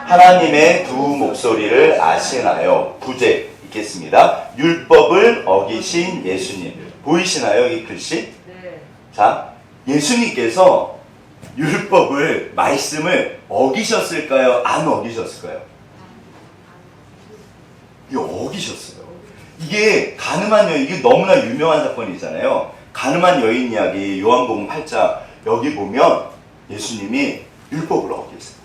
하나님의 두 목소리를 아시나요? 부제 있겠습니다. 율법을 어기신 예수님. 보이시나요? 이 글씨? 네. 자, 예수님께서 율법을, 말씀을 어기셨을까요? 안 어기셨을까요? 이게 어기셨어요. 이게 가늠한 여인, 이게 너무나 유명한 사건이잖아요. 가늠한 여인 이야기, 요한복음 8장, 여기 보면 예수님이 율법을 어겼어요.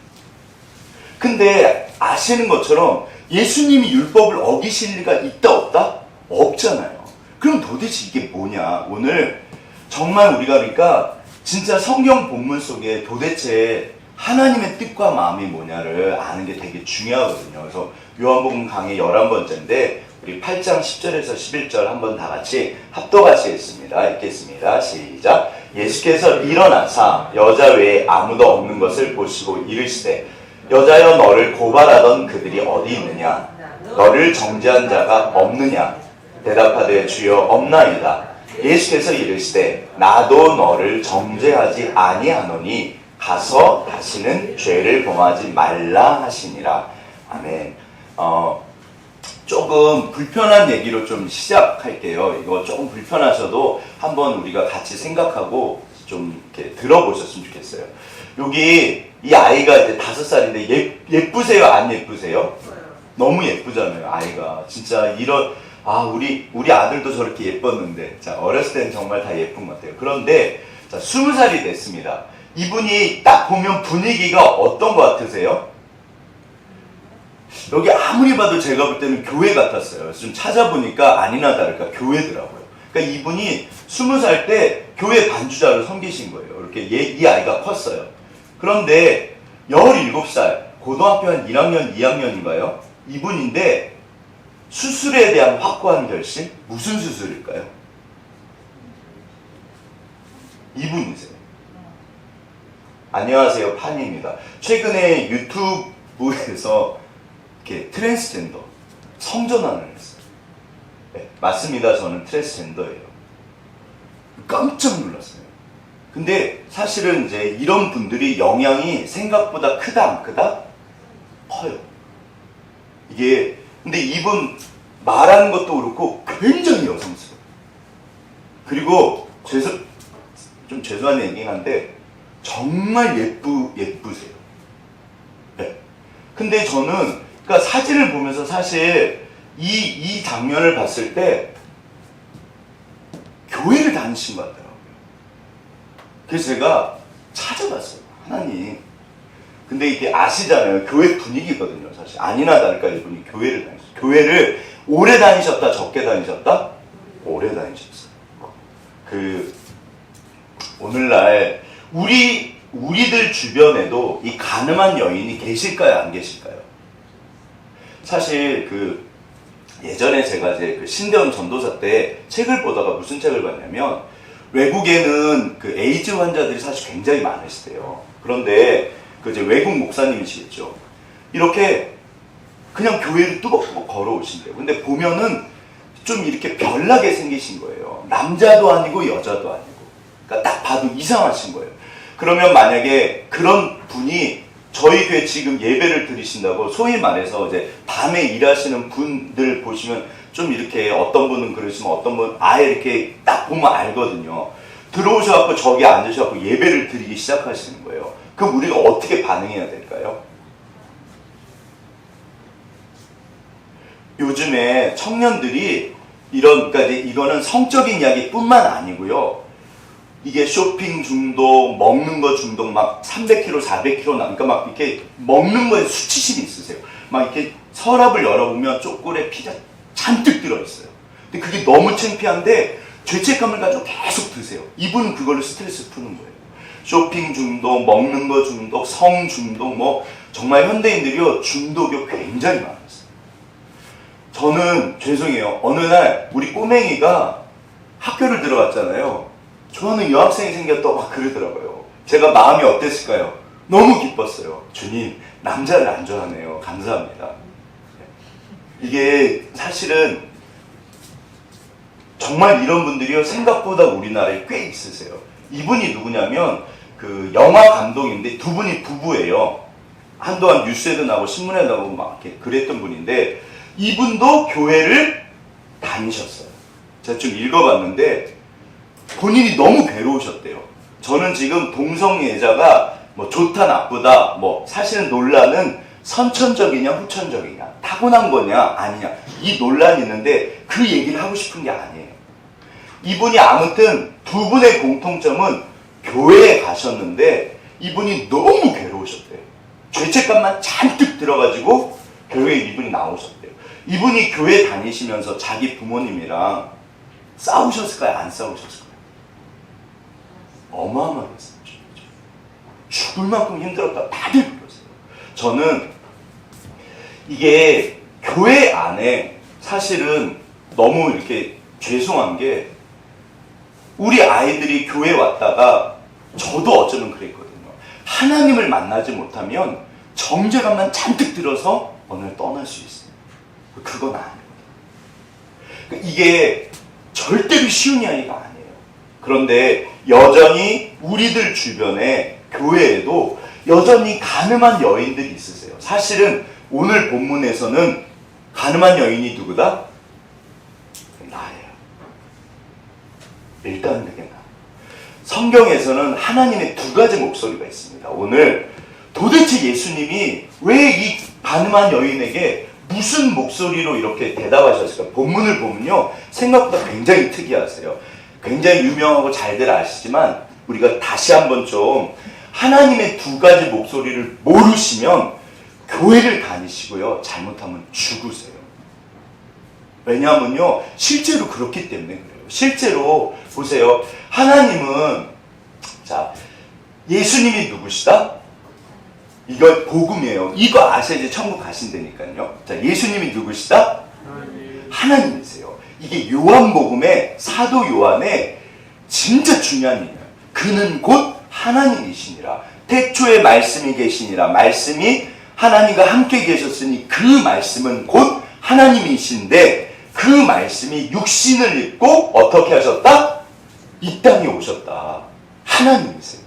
근데 아시는 것처럼 예수님이 율법을 어기실 리가 있다 없다? 없잖아요. 그럼 도대체 이게 뭐냐? 오늘 정말 우리가 그러니까 진짜 성경 본문 속에 도대체 하나님의 뜻과 마음이 뭐냐를 아는 게 되게 중요하거든요. 그래서 요한복음 강의 11번째인데 우리 8장 10절에서 11절 한번 다 같이 합독하시겠습니다. 읽겠습니다. 시작. 예수께서 일어나사 여자 외에 아무도 없는 것을 보시고 이르시되 여자여 너를 고발하던 그들이 어디 있느냐? 너를 정죄한 자가 없느냐? 대답하되 주여 없나이다. 예수께서 이르시되 나도 너를 정죄하지 아니하노니 가서 다시는 죄를 범하지 말라 하시니라. 아멘. 조금 불편한 얘기로 좀 시작할게요. 이거 조금 불편하셔도 한번 우리가 같이 생각하고 좀 이렇게 들어보셨으면 좋겠어요. 여기 이 아이가 이제 5살인데 예쁘세요? 안 예쁘세요? 너무 예쁘잖아요. 아이가 진짜 이런 우리 아들도 저렇게 예뻤는데 자 어렸을 때는 정말 다 예쁜 것 같아요. 그런데 자 20살이 됐습니다. 이분이 딱 보면 분위기가 어떤 것 같으세요? 여기 아무리 봐도 제가 볼 때는 교회 같았어요. 좀 찾아보니까 아니나 다를까 교회더라고요. 그러니까 이분이 20살 때 교회 반주자로 섬기신 거예요. 이렇게 이 아이가 컸어요. 그런데 17살 고등학교 한 1학년 2학년인가요? 이분인데 수술에 대한 확고한 결심? 무슨 수술일까요? 이분이세요. 안녕하세요, 판입니다. 최근에 유튜브에서 이렇게 트랜스젠더 성전환을 했어요. 네, 맞습니다. 저는 트랜스젠더예요. 깜짝 놀랐어요. 근데 사실은 이제 이런 분들이 영향이 생각보다 크다 안 크다? 커요. 이게 근데 이분 말하는 것도 그렇고 굉장히 여성스러워요. 그리고 좀 죄송한 얘기긴 한데 정말 예쁘세요. 네. 근데 저는 그러니까 사진을 보면서 사실 이 장면을 봤을 때 교회를 다니신 것 같더라고요. 그래서 제가 찾아봤어요. 하나님. 근데 이게 아시잖아요. 교회 분위기거든요. 사실 아니나 다를까 이분이 교회를 다니셨어요. 교회를 오래 다니셨다 적게 다니셨다? 오래 다니셨어요. 오늘날 우리들 주변에도 이 가늠한 여인이 계실까요? 안 계실까요? 사실 예전에 제가 이제 신대원 전도사 때 책을 보다가 무슨 책을 봤냐면 외국에는 에이즈 환자들이 사실 굉장히 많으시대요. 그런데 이제 외국 목사님이시겠죠. 이렇게 그냥 교회를 뚜벅뚜벅 걸어오신대요. 근데 보면은 좀 이렇게 별나게 생기신 거예요. 남자도 아니고 여자도 아니고. 그러니까 딱 봐도 이상하신 거예요. 그러면 만약에 그런 분이 저희 교회 지금 예배를 드리신다고 소위 말해서 이제 밤에 일하시는 분들 보시면 좀 이렇게 어떤 분은 그러시면 어떤 분은 아예 이렇게 딱 보면 알거든요. 들어오셔갖고 저기 앉으셔갖고 예배를 드리기 시작하시는 거예요. 그럼 우리가 어떻게 반응해야 될까요? 요즘에 청년들이 그러니까 이거는 성적인 이야기뿐만 아니고요. 이게 쇼핑 중독, 먹는 거 중독, 막 300kg, 400kg 나니까 막 이렇게 먹는 거에 수치심이 있으세요. 막 이렇게 서랍을 열어보면 초콜릿, 피자 잔뜩 들어있어요. 근데 그게 너무 창피한데 죄책감을 가지고 계속 드세요. 이분은 그걸로 스트레스 푸는 거예요. 쇼핑 중독, 먹는 거 중독, 성 중독, 뭐 정말 현대인들이요 중독이 굉장히 많았어요. 저는 죄송해요. 어느 날 우리 꼬맹이가 학교를 들어갔잖아요. 좋아하는 여학생이 생겼다고 막 그러더라고요. 제가 마음이 어땠을까요? 너무 기뻤어요. 주님, 남자를 안 좋아하네요. 감사합니다. 이게 사실은 정말 이런 분들이요 생각보다 우리나라에 꽤 있으세요. 이분이 누구냐면 영화 감독인데 두 분이 부부예요. 한동안 뉴스에도 나오고 신문에 나오고 막 이렇게 그랬던 분인데 이분도 교회를 다니셨어요. 제가 좀 읽어봤는데 본인이 너무 괴로우셨대요. 저는 지금 동성애자가 뭐 좋다 나쁘다 뭐 사실은 논란은 선천적이냐 후천적이냐 타고난 거냐 아니냐 이 논란이 있는데 그 얘기를 하고 싶은 게 아니에요. 이분이 아무튼 두 분의 공통점은 교회에 가셨는데 이분이 너무 괴로우셨대요. 죄책감만 잔뜩 들어가지고 교회에 이분이 나오셨대요. 이분이 교회 다니시면서 자기 부모님이랑 싸우셨을까요? 안 싸우셨을까요? 어마어마했어요. 죽을 만큼 힘들었다. 다들 그랬어요. 저는 이게 교회 안에 사실은 너무 이렇게 죄송한 게 우리 아이들이 교회 왔다가 저도 어쩌면 그랬거든요. 하나님을 만나지 못하면 정죄감만 잔뜩 들어서 어느 날 떠날 수 있어요. 그건 아니거든요. 이게 절대로 쉬운 이야기가 아니에요. 그런데 여전히 우리들 주변에 교회에도 여전히 가늠한 여인들이 있으세요. 사실은 오늘 본문에서는 가늠한 여인이 누구다? 나예요. 일단 그게 나. 성경에서는 하나님의 두 가지 목소리가 있습니다. 오늘 도대체 예수님이 왜 이 가늠한 여인에게 무슨 목소리로 이렇게 대답하셨을까? 본문을 보면요. 생각보다 굉장히 특이하세요. 굉장히 유명하고 잘들 아시지만 우리가 다시 한번 좀 하나님의 두 가지 목소리를 모르시면 교회를 다니시고요. 잘못하면 죽으세요. 왜냐하면요. 실제로 그렇기 때문에 그래요. 실제로 보세요. 하나님은 자 예수님이 누구시다? 이거 복음이에요. 이거 아셔야지 천국 가신다니까요. 자 예수님이 누구시다? 하나님이세요. 이게 요한복음의 사도 요한의 진짜 중요한 얘기예요. 그는 곧 하나님이시니라. 태초에 말씀이 계시니라. 말씀이 하나님과 함께 계셨으니 그 말씀은 곧 하나님이신데 그 말씀이 육신을 입고 어떻게 하셨다? 이 땅에 오셨다. 하나님이세요.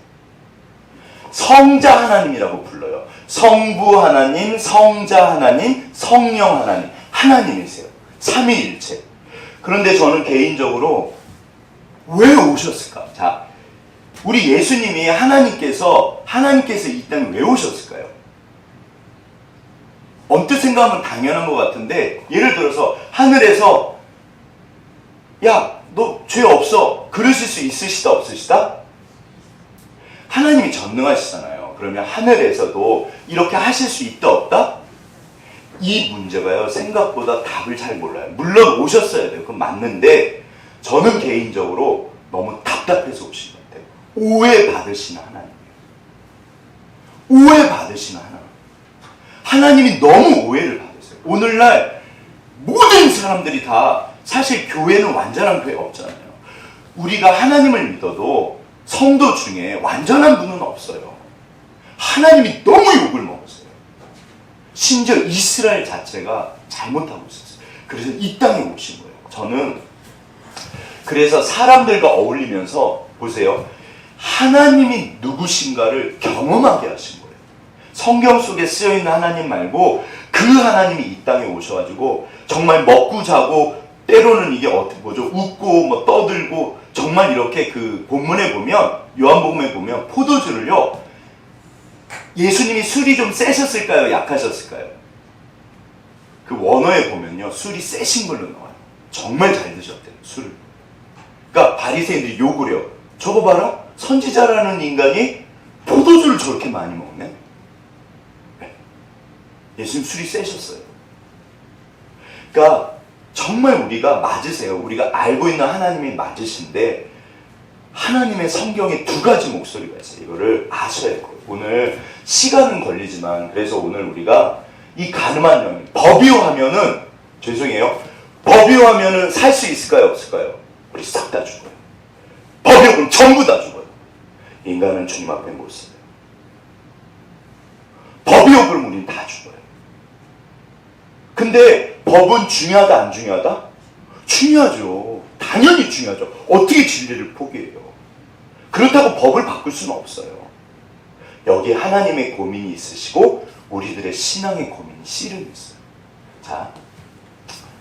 성자 하나님이라고 불러요. 성부 하나님, 성자 하나님, 성령 하나님. 하나님이세요. 삼위일체. 그런데 저는 개인적으로 왜 오셨을까? 자, 우리 예수님이 하나님께서 이 땅에 왜 오셨을까요? 언뜻 생각하면 당연한 것 같은데 예를 들어서 하늘에서 야, 너 죄 없어. 그러실 수 있으시다 없으시다? 하나님이 전능하시잖아요. 그러면 하늘에서도 이렇게 하실 수 있다 없다? 이 문제가요. 생각보다 답을 잘 몰라요. 물론 오셨어야 돼요. 그건 맞는데 저는 개인적으로 너무 답답해서 오신 것 같아요. 오해받으시는 하나님이에요. 오해받으시는 하나님. 하나님이 너무 오해를 받으세요. 오늘날 모든 사람들이 다 사실 교회는 완전한 교회 없잖아요. 우리가 하나님을 믿어도 성도 중에 완전한 분은 없어요. 하나님이 너무 욕을 먹었어요. 심지어 이스라엘 자체가 잘못하고 있었어요. 그래서 이 땅에 오신 거예요. 저는 그래서 사람들과 어울리면서 보세요. 하나님이 누구신가를 경험하게 하신 거예요. 성경 속에 쓰여있는 하나님 말고 그 하나님이 이 땅에 오셔가지고 정말 먹고 자고 때로는 이게 어떻게 뭐죠? 웃고 뭐 떠들고 정말 이렇게 그 본문에 보면 요한복음에 보면 포도주를요. 예수님이 술이 좀 세셨을까요? 약하셨을까요? 그 원어에 보면요. 술이 세신 걸로 나와요. 정말 잘 드셨대요. 술을. 그러니까 바리새인들이 욕을 해요. 저거 봐라. 선지자라는 인간이 포도주를 저렇게 많이 먹네. 예수님 술이 세셨어요. 그러니까 정말 우리가 맞으세요. 우리가 알고 있는 하나님이 맞으신데 하나님의 성경에 두 가지 목소리가 있어요. 이거를 아셔야 돼요. 오늘 시간은 걸리지만 그래서 오늘 우리가 이 가늠한 여인 법이요하면은 죄송해요. 법이요하면은 살 수 있을까요? 없을까요? 우리 싹 다 죽어요. 법이요 그럼 전부 다 죽어요. 인간은 주님 앞에 못 써요. 법이요 그럼 우린 다 죽어요. 근데 법은 중요하다 안 중요하다? 중요하죠. 당연히 중요하죠. 어떻게 진리를 포기해요? 그렇다고 법을 바꿀 수는 없어요. 여기에 하나님의 고민이 있으시고 우리들의 신앙의 고민이 씨름이 있어요. 자,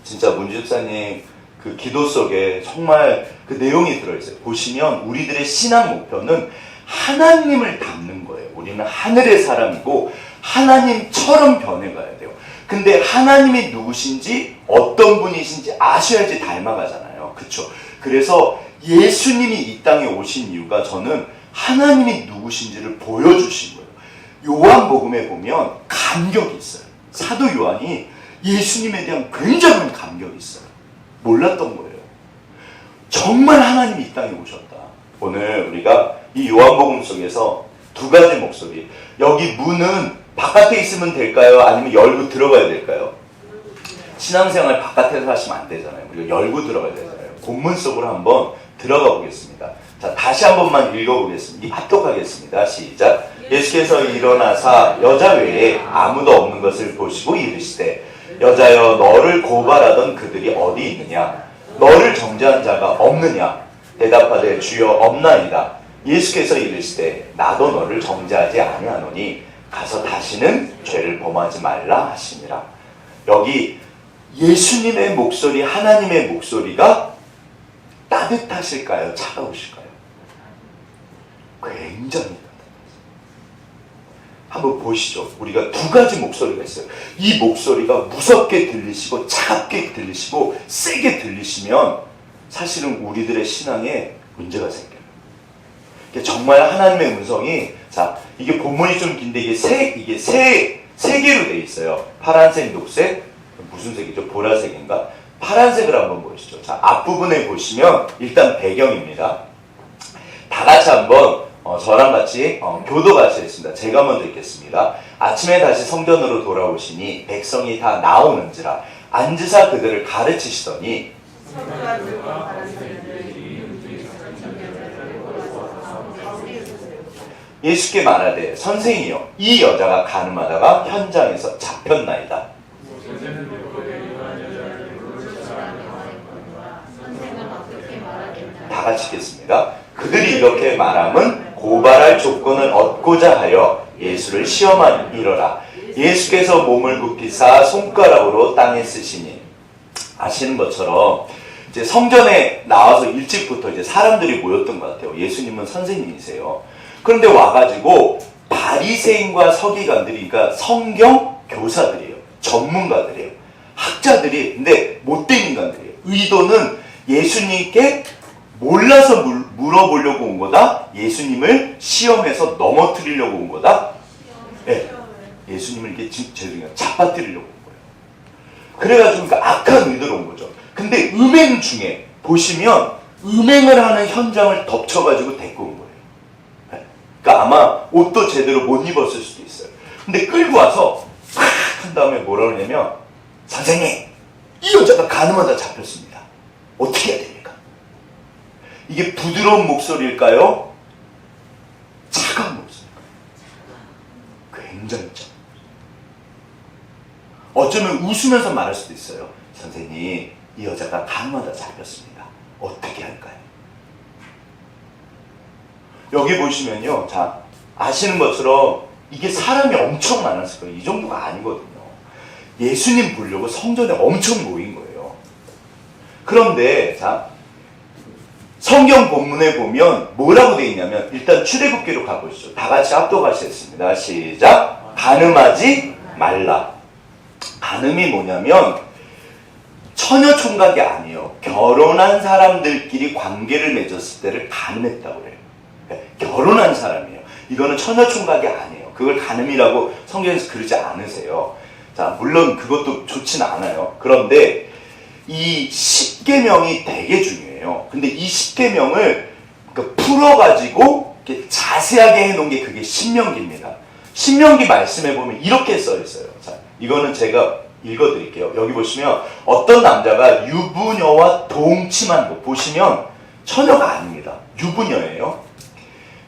진짜 문주 집사님 그 기도 속에 정말 그 내용이 들어있어요. 보시면 우리들의 신앙 목표는 하나님을 닮는 거예요. 우리는 하늘의 사람이고 하나님처럼 변해가야 돼요. 근데 하나님이 누구신지 어떤 분이신지 아셔야지 닮아가잖아요. 그쵸? 그래서 예수님이 이 땅에 오신 이유가 저는 하나님이 누구신지를 보여주신 거예요. 요한복음에 보면 감격이 있어요. 사도 요한이 예수님에 대한 굉장한 감격이 있어요. 몰랐던 거예요. 정말 하나님이 이 땅에 오셨다. 오늘 우리가 이 요한복음 속에서 두 가지 목소리. 여기 문은 바깥에 있으면 될까요? 아니면 열고 들어가야 될까요? 신앙생활 바깥에서 하시면 안 되잖아요. 우리가 열고 들어가야 되잖아요. 본문 속으로 한번 들어가 보겠습니다. 자, 다시 한 번만 읽어보겠습니다. 합독하겠습니다. 시작. 예수께서 일어나사 여자 외에 아무도 없는 것을 보시고 이르시되 여자여 너를 고발하던 그들이 어디 있느냐? 너를 정죄한 자가 없느냐? 대답하되 주여 없나이다. 예수께서 이르시되 나도 너를 정죄하지 아니하노니 가서 다시는 죄를 범하지 말라 하시니라. 여기 예수님의 목소리, 하나님의 목소리가 따뜻하실까요? 차가우실까요? 굉장히 한번 보시죠. 우리가 두 가지 목소리가 있어요. 이 목소리가 무섭게 들리시고 차갑게 들리시고 세게 들리시면 사실은 우리들의 신앙에 문제가 생겨요. 정말 하나님의 음성이, 자, 이게 본문이 좀 긴데 이게 세 개로 돼 있어요. 파란색, 녹색, 무슨 색이죠? 보라색인가? 파란색을 한번 보시죠. 자, 앞부분에 보시면 일단 배경입니다. 다 같이 한번 저랑 같이 교도 같이 했습니다. 제가 먼저 읽겠습니다. 아침에 다시 성전으로 돌아오시니 백성이 다 나오는지라 앉으사 그들을 가르치시더니 예수께 말하되 선생이여 이 여자가 가늠하다가 현장에서 잡혔나이다. 다 같이 읽겠습니다. 그들이 이렇게 말함은 고발할 조건을 얻고자 하여 예수를 시험하리라. 예수께서 몸을 굽히사 손가락으로 땅에 쓰시니, 아시는 것처럼 이제 성전에 나와서 일찍부터 이제 사람들이 모였던 것 같아요. 예수님은 선생님이세요. 그런데 와가지고 바리새인과 서기관들이, 그러니까 성경 교사들이에요. 전문가들이에요. 학자들이, 근데 못된 인간들이에요. 의도는 예수님께 몰라서 물어보려고 온 거다. 예수님을 시험해서 넘어뜨리려고 온 거다. 네. 예수님을 이렇게 잡아뜨리려고 온 거예요. 그래가지고 그러니까 악한 의도로 온 거죠. 근데 음행 중에 보시면 음행을 하는 현장을 덮쳐가지고 데리고 온 거예요. 네. 그러니까 아마 옷도 제대로 못 입었을 수도 있어요. 근데 끌고 와서 팍 한 다음에 뭐라 그러냐면, 선생님, 이 여자가 가늠하다 잡혔습니다. 어떻게 해야 됩니까? 이게 부드러운 목소리일까요? 차가운 목소리일까요? 굉장히 차가운. 어쩌면 웃으면서 말할 수도 있어요. 선생님, 이 여자가 가늠하다 잡혔습니다. 어떻게 할까요? 여기 보시면요. 자, 아시는 것처럼 이게 사람이 엄청 많았을 거예요. 이 정도가 아니거든요. 예수님 보려고 성전에 엄청 모인 거예요. 그런데 자, 성경 본문에 보면 뭐라고 되어 있냐면, 일단 출애굽기로 가보시죠. 다 같이 합독하시겠습니다. 시작. 가늠하지 말라. 가늠이 뭐냐면 처녀 총각이 아니에요. 결혼한 사람들끼리 관계를 맺었을 때를 가늠했다고 그래요. 결혼한 사람이에요. 이거는 처녀 총각이 아니에요. 그걸 가늠이라고 성경에서 그러지 않으세요. 자, 물론 그것도 좋지는 않아요. 그런데 이 10계명이 되게 중요해요. 근데 이 10계명을 풀어가지고 이렇게 자세하게 해놓은 게 그게 신명기입니다. 신명기 말씀에 보면 이렇게 써있어요. 자, 이거는 제가 읽어드릴게요. 여기 보시면 어떤 남자가 유부녀와 동침한 거 보시면 처녀가 아닙니다. 유부녀예요.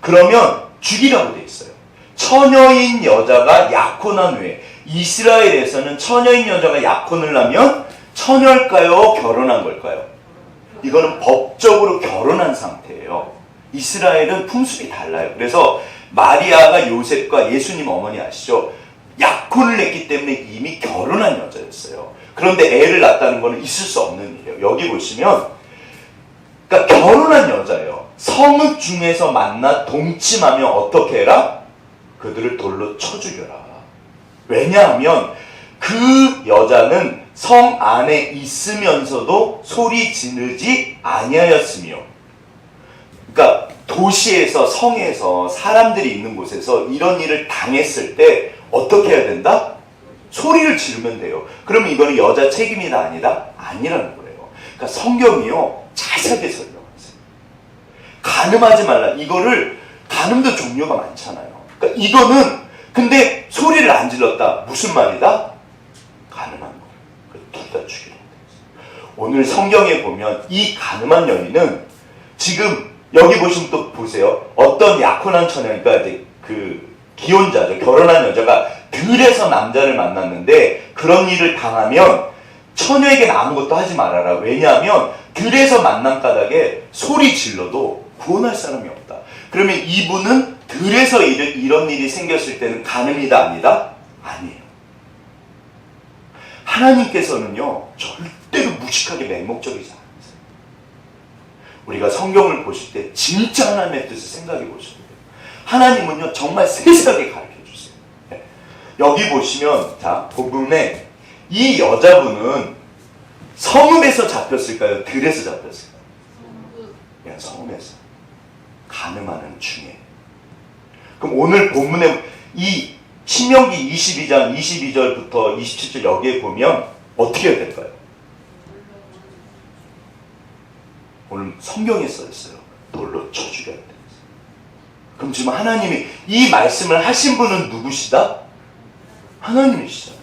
그러면 죽이라고 돼 있어요. 처녀인 여자가 약혼한 후에, 이스라엘에서는 처녀인 여자가 약혼을 하면 처녀일까요? 결혼한 걸까요? 이거는 법적으로 결혼한 상태예요. 이스라엘은 풍습이 달라요. 그래서 마리아가 요셉과 예수님 어머니 아시죠? 약혼을 했기 때문에 이미 결혼한 여자였어요. 그런데 애를 낳았다는 것은 있을 수 없는 일이에요. 여기 보시면 그러니까 결혼한 여자예요. 성읍 중에서 만나 동침하면 어떻게 해라? 그들을 돌로 쳐 죽여라. 왜냐하면 그 여자는 성 안에 있으면서도 소리 지르지 아니하였으며, 그러니까 도시에서 성에서 사람들이 있는 곳에서 이런 일을 당했을 때 어떻게 해야 된다? 소리를 지르면 돼요. 그러면 이거는 여자 책임이다 아니다? 아니라는 거예요. 그러니까 성경이요 자세하게 설명하세요. 간음하지 말라. 이거를 간음도 종류가 많잖아요. 그러니까 이거는 근데 소리를 안 질렀다. 무슨 말이다? 간음한 거예요. 둘 다 죽이라고 되어 있어요. 오늘 성경에 보면 이 간음한 여인은 지금 여기 보시면 또 보세요. 어떤 약혼한 처녀니까 그 기혼자죠. 결혼한 여자가 들에서 남자를 만났는데 그런 일을 당하면 처녀에게는 아무것도 하지 말아라. 왜냐하면 들에서 만난 까닭에 소리 질러도 구원할 사람이 없다. 그러면 이분은 들에서 이런 일이 생겼을 때는 간음이다 아니다? 아니에요. 하나님께서는요 절대로 무식하게 맹목적이지 않으세요. 우리가 성경을 보실 때 진짜 하나님의 뜻을 생각해 보셔야 돼요. 하나님은요 정말 세세하게 가르쳐 주세요. 여기 보시면 자 본문에 이 여자분은 성읍에서 잡혔을까요? 들에서 잡혔을까요? 그냥 성읍에서 간음하는 중에. 그럼 오늘 본문에 이 신명기 22장 22절부터 27절 여기에 보면 어떻게 해야 될까요? 오늘 성경에 써있어요. 돌로 쳐 죽여야 돼. 그럼 지금 하나님이 이 말씀을 하신 분은 누구시다? 하나님이시잖아요.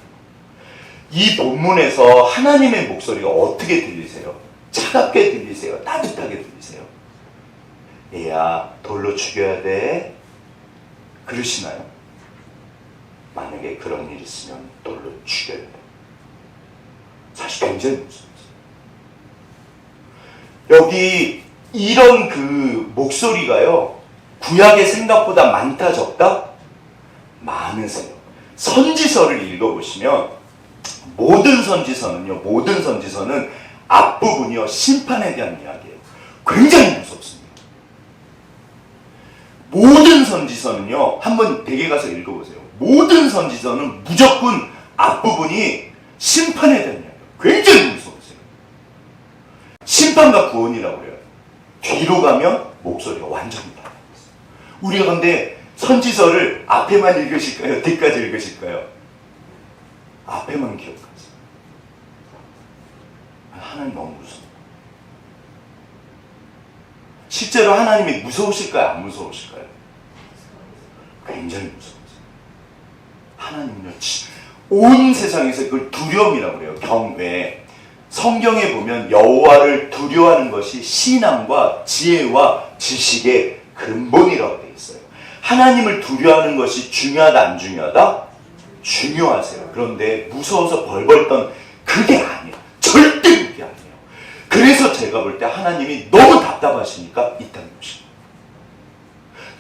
이 본문에서 하나님의 목소리가 어떻게 들리세요? 차갑게 들리세요? 따뜻하게 들리세요? 얘야 돌로 죽여야 돼. 그러시나요? 만약에 그런 일이 있으면 돌로 죽여야 돼. 사실 굉장히 무섭죠. 여기 이런 그 목소리가요 구약의 생각보다 많다 적다? 많으세요. 선지서를 읽어보시면 모든 선지서는 앞부분이요 심판에 대한 이야기예요. 굉장히 무섭습니다. 모든 선지서는요 한번 댁에 가서 읽어보세요. 모든 선지서는 무조건 앞부분이 심판에 대한 이야기예요. 굉장히 무서우세요. 심판과 구원이라고 해요. 뒤로 가면 목소리가 완전히 달라요. 우리가 근데 선지서를 앞에만 읽으실까요? 뒤까지 읽으실까요? 앞에만 기억하세요. 하나님 너무 무서워요. 실제로 하나님이 무서우실까요? 안 무서우실까요? 굉장히 무서우세요. 하나님은요 온 세상에서 그걸 두려움이라고 해요. 경외. 성경에 보면 여호와를 두려워하는 것이 신앙과 지혜와 지식의 근본이라고 되어 있어요. 하나님을 두려워하는 것이 중요하다 안 중요하다? 중요하세요. 그런데 무서워서 벌벌 떤 그게 아니에요. 절대 그게 아니에요. 그래서 제가 볼 때 하나님이 너무 답답하시니까 이 땅에 오신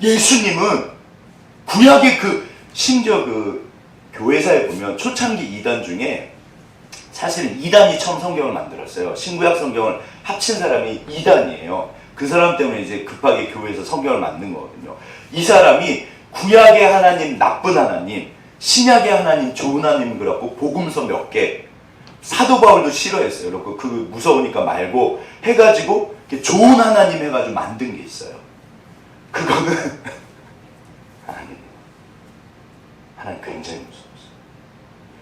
거예요. 예수님은 구약의 심지어 교회사에 보면 초창기 2단 중에 사실은 2단이 처음 성경을 만들었어요. 신구약 성경을 합친 사람이 2단이에요. 그 사람 때문에 이제 급하게 교회에서 성경을 만든 거거든요. 이 사람이 구약의 하나님 나쁜 하나님, 신약의 하나님 좋은 하나님 그래갖고 복음서 몇 개, 사도 바울도 싫어했어요. 그래갖고 그 무서우니까 말고 해가지고 좋은 하나님 해가지고 만든 게 있어요. 그거는 하나님 굉장히 무서웠어요.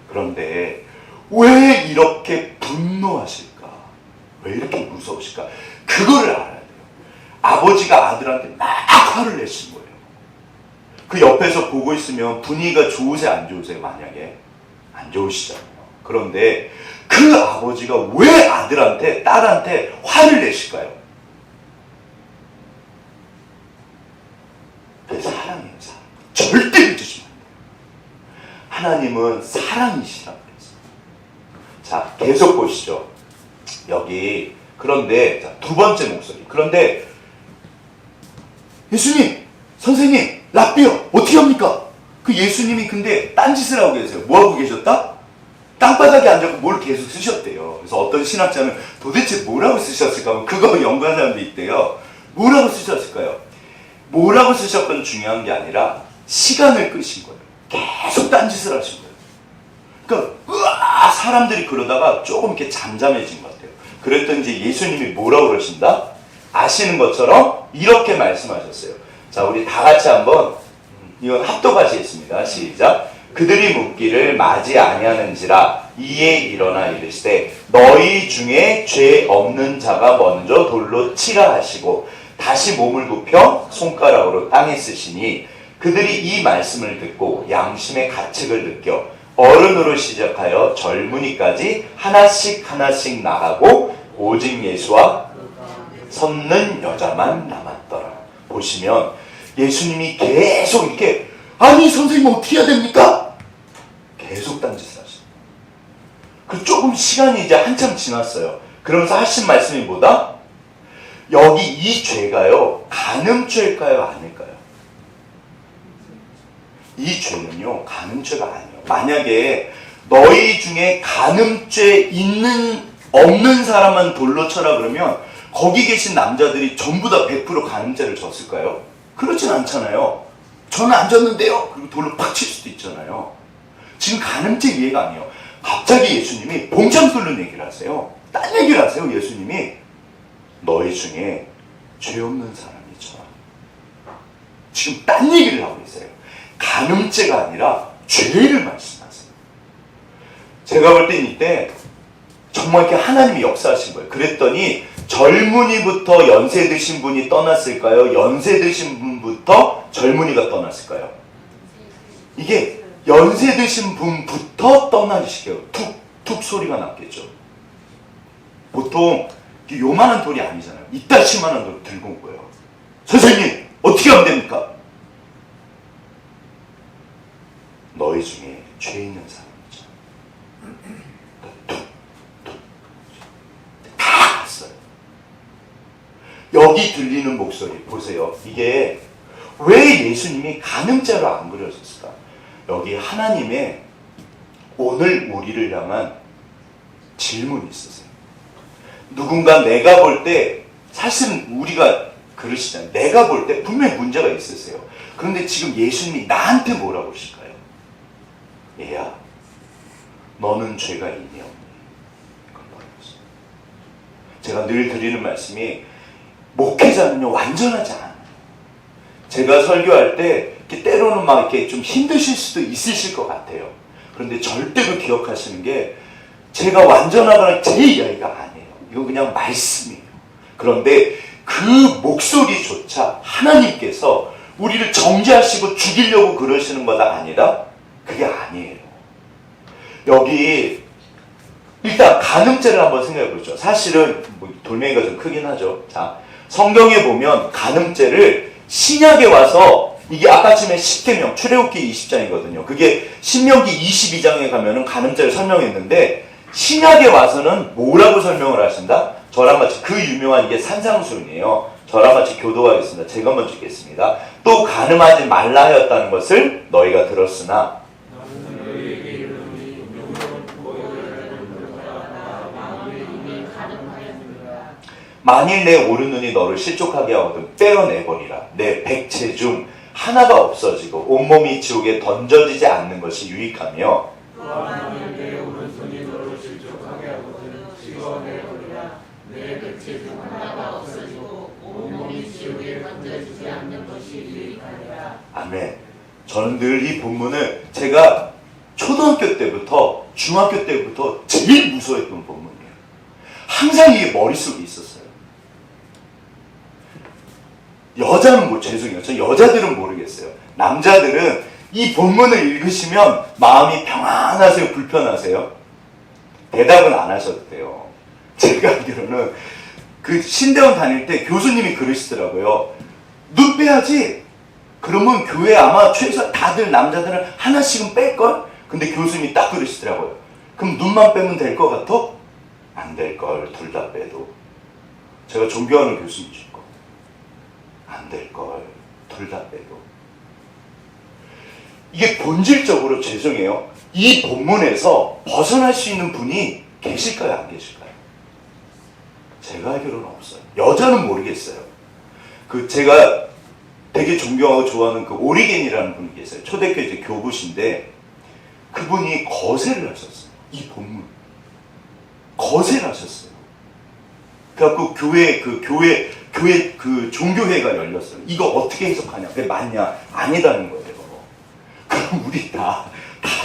그런데 왜 이렇게 분노하실까? 왜 이렇게 무서우실까? 그거를 알아야 돼요. 아버지가 아들한테 막 화를 내신 거예요. 그 옆에서 보고 있으면 분위기가 좋으세요? 안 좋으세요? 만약에 안 좋으시잖아요. 그런데 그 아버지가 왜 아들한테 딸한테 화를 내실까요? 그게 사랑이에요. 사랑. 절대 믿으시면 안 돼요. 하나님은 사랑이시라고 그랬어요. 자, 계속 보시죠. 여기 그런데 자, 두 번째 목소리. 그런데 예수님, 선생님, 랍비요 어떻게 합니까? 그 예수님이 근데 딴짓을 하고 계세요. 뭐하고 계셨다? 땅바닥에 앉아서 뭘 계속 쓰셨대요. 그래서 어떤 신학자는 도대체 뭐라고 쓰셨을까 하면 그거 연구한 사람도 있대요. 뭐라고 쓰셨을까요? 뭐라고 쓰셨건 중요한 게 아니라 시간을 끄신 거예요. 계속 딴짓을 하신 거예요. 그러니까 사람들이 그러다가 조금 이렇게 잠잠해진 것 같아요. 그랬더니 이제 예수님이 뭐라고 그러신다? 아시는 것처럼 이렇게 말씀하셨어요. 자, 우리 다 같이 한번 이건 합독하시겠습니다. 시작. 그들이 묻기를 맞이 아니하는지라 이에 일어나 이르시되 너희 중에 죄 없는 자가 먼저 돌로 치라 하시고 다시 몸을 굽혀 손가락으로 땅에 쓰시니 그들이 이 말씀을 듣고 양심의 가책을 느껴 어른으로 시작하여 젊은이까지 하나씩 하나씩 나가고 오직 예수와 섰는 여자만 남았더라. 보시면 예수님이 계속 이렇게 아니 선생님 어떻게 해야 됩니까? 계속 딴짓을 하시죠. 그 조금 시간이 이제 한참 지났어요. 그러면서 하신 말씀이 뭐다? 여기 이 죄가요 간음죄일까요 아닐까요? 이 죄는요 간음죄가 아니에요. 만약에 너희 중에 간음죄 있는 없는 사람만 돌로 쳐라 그러면 거기 계신 남자들이 전부 다 100% 간음죄를 졌을까요? 그렇진 않잖아요. 저는 안 졌는데요. 그리고 돌로 팍 칠 수도 있잖아요. 지금 간음죄 이해가 아니에요. 갑자기 예수님이 봉창 뚫는 얘기를 하세요. 딴 얘기를 하세요. 예수님이 너희 중에 죄 없는 사람이 있잖아. 지금 딴 얘기를 하고 있어요. 간음죄가 아니라 죄를 말씀하세요. 제가 볼 땐 이때 정말 이렇게 하나님이 역사하신 거예요. 그랬더니 젊은이부터 연세 드신 분이 떠났을까요? 연세 드신 분부터 젊은이가 떠났을까요? 이게 연세 드신 분부터 떠나시게요. 툭툭 소리가 났겠죠. 보통 요만한 돌이 아니잖아요. 이따시만한 돌 들고 온 거예요. 선생님 어떻게 하면 됩니까? 너희 중에 죄 있는 사람 있죠. 다 갔어요. 여기 들리는 목소리 보세요. 이게 왜 예수님이 간음죄로 안 그려졌을까? 여기 하나님의 오늘 우리를 향한 질문이 있었어요. 누군가 내가 볼 때 사실은 우리가 그러시잖아요. 내가 볼 때 분명히 문제가 있으세요. 그런데 지금 예수님이 나한테 뭐라고 그러실까요? 얘야, 너는 죄가 있니 없니? 제가 늘 드리는 말씀이 목회자는요 완전하지 않아요. 제가 설교할 때 때로는 막 이렇게 좀 힘드실 수도 있으실 것 같아요. 그런데 절대로 기억하시는 게 제가 완전하거나 제 이야기가 아니에요. 이건 그냥 말씀이에요. 그런데 그 목소리조차 하나님께서 우리를 정죄하시고 죽이려고 그러시는 거다 아니라 그게 아니에요. 여기 일단 간음죄를 한번 생각해 보죠. 사실은 돌멩이가 좀 크긴 하죠. 자, 성경에 보면 간음죄를 신약에 와서 이게 아까쯤에 10계명 출애굽기 20장이거든요. 그게 신명기 22장에 가면은 간음죄를 설명했는데 신약에 와서는 뭐라고 설명을 하신다? 저랑 같이 그 유명한 이게 산상수훈이에요. 저랑 같이 교도하겠습니다. 제가 한번 읽겠습니다. 또 간음하지 말라 하였다는 것을 너희가 들었으나 만일 내 오른눈이 너를 실족하게 하거든 빼어내버리라. 내 백체 중 하나가 없어지고 온몸이 지옥에 던져지지 않는 것이 유익하며 만일 내 오른손이 너를 실족하게 하거든 찍어내버리라. 내 백체 중 하나가 없어지고 온몸이 지옥에 던져지지 않는 것이 유익하리라. 아멘. 저는 늘 이 본문을 제가 초등학교 때부터 중학교 때부터 제일 무서워했던 본문이에요. 항상 이게 머릿속에 있었어요. 여자는 죄송해요. 저 여자들은 모르겠어요. 남자들은 이 본문을 읽으시면 마음이 평안하세요? 불편하세요? 대답은 안 하셔도 돼요. 제가 알기로는 그 신대원 다닐 때 교수님이 그러시더라고요. 눈 빼야지. 그러면 교회 아마 최소 다들 남자들은 하나씩은 뺄걸? 근데 교수님이 딱 그러시더라고요. 그럼 눈만 빼면 될 것 같아? 안 될걸. 둘 다 빼도. 제가 존경하는 교수님이실 거. 안 될걸. 둘 다 빼도. 이게 본질적으로 죄송해요. 이 본문에서 벗어날 수 있는 분이 계실까요? 안 계실까요? 제가 알기로는 없어요. 여자는 모르겠어요. 제가 되게 존경하고 좋아하는 오리겐이라는 분이 계세요. 초대교 이제 교부신데 그분이 거세를 하셨어요. 이 본문. 거세를 하셨어요. 그래갖고 교회 종교회가 열렸어요. 이거 어떻게 해석하냐? 그게 맞냐? 아니다는 거예요. 그럼 우리 다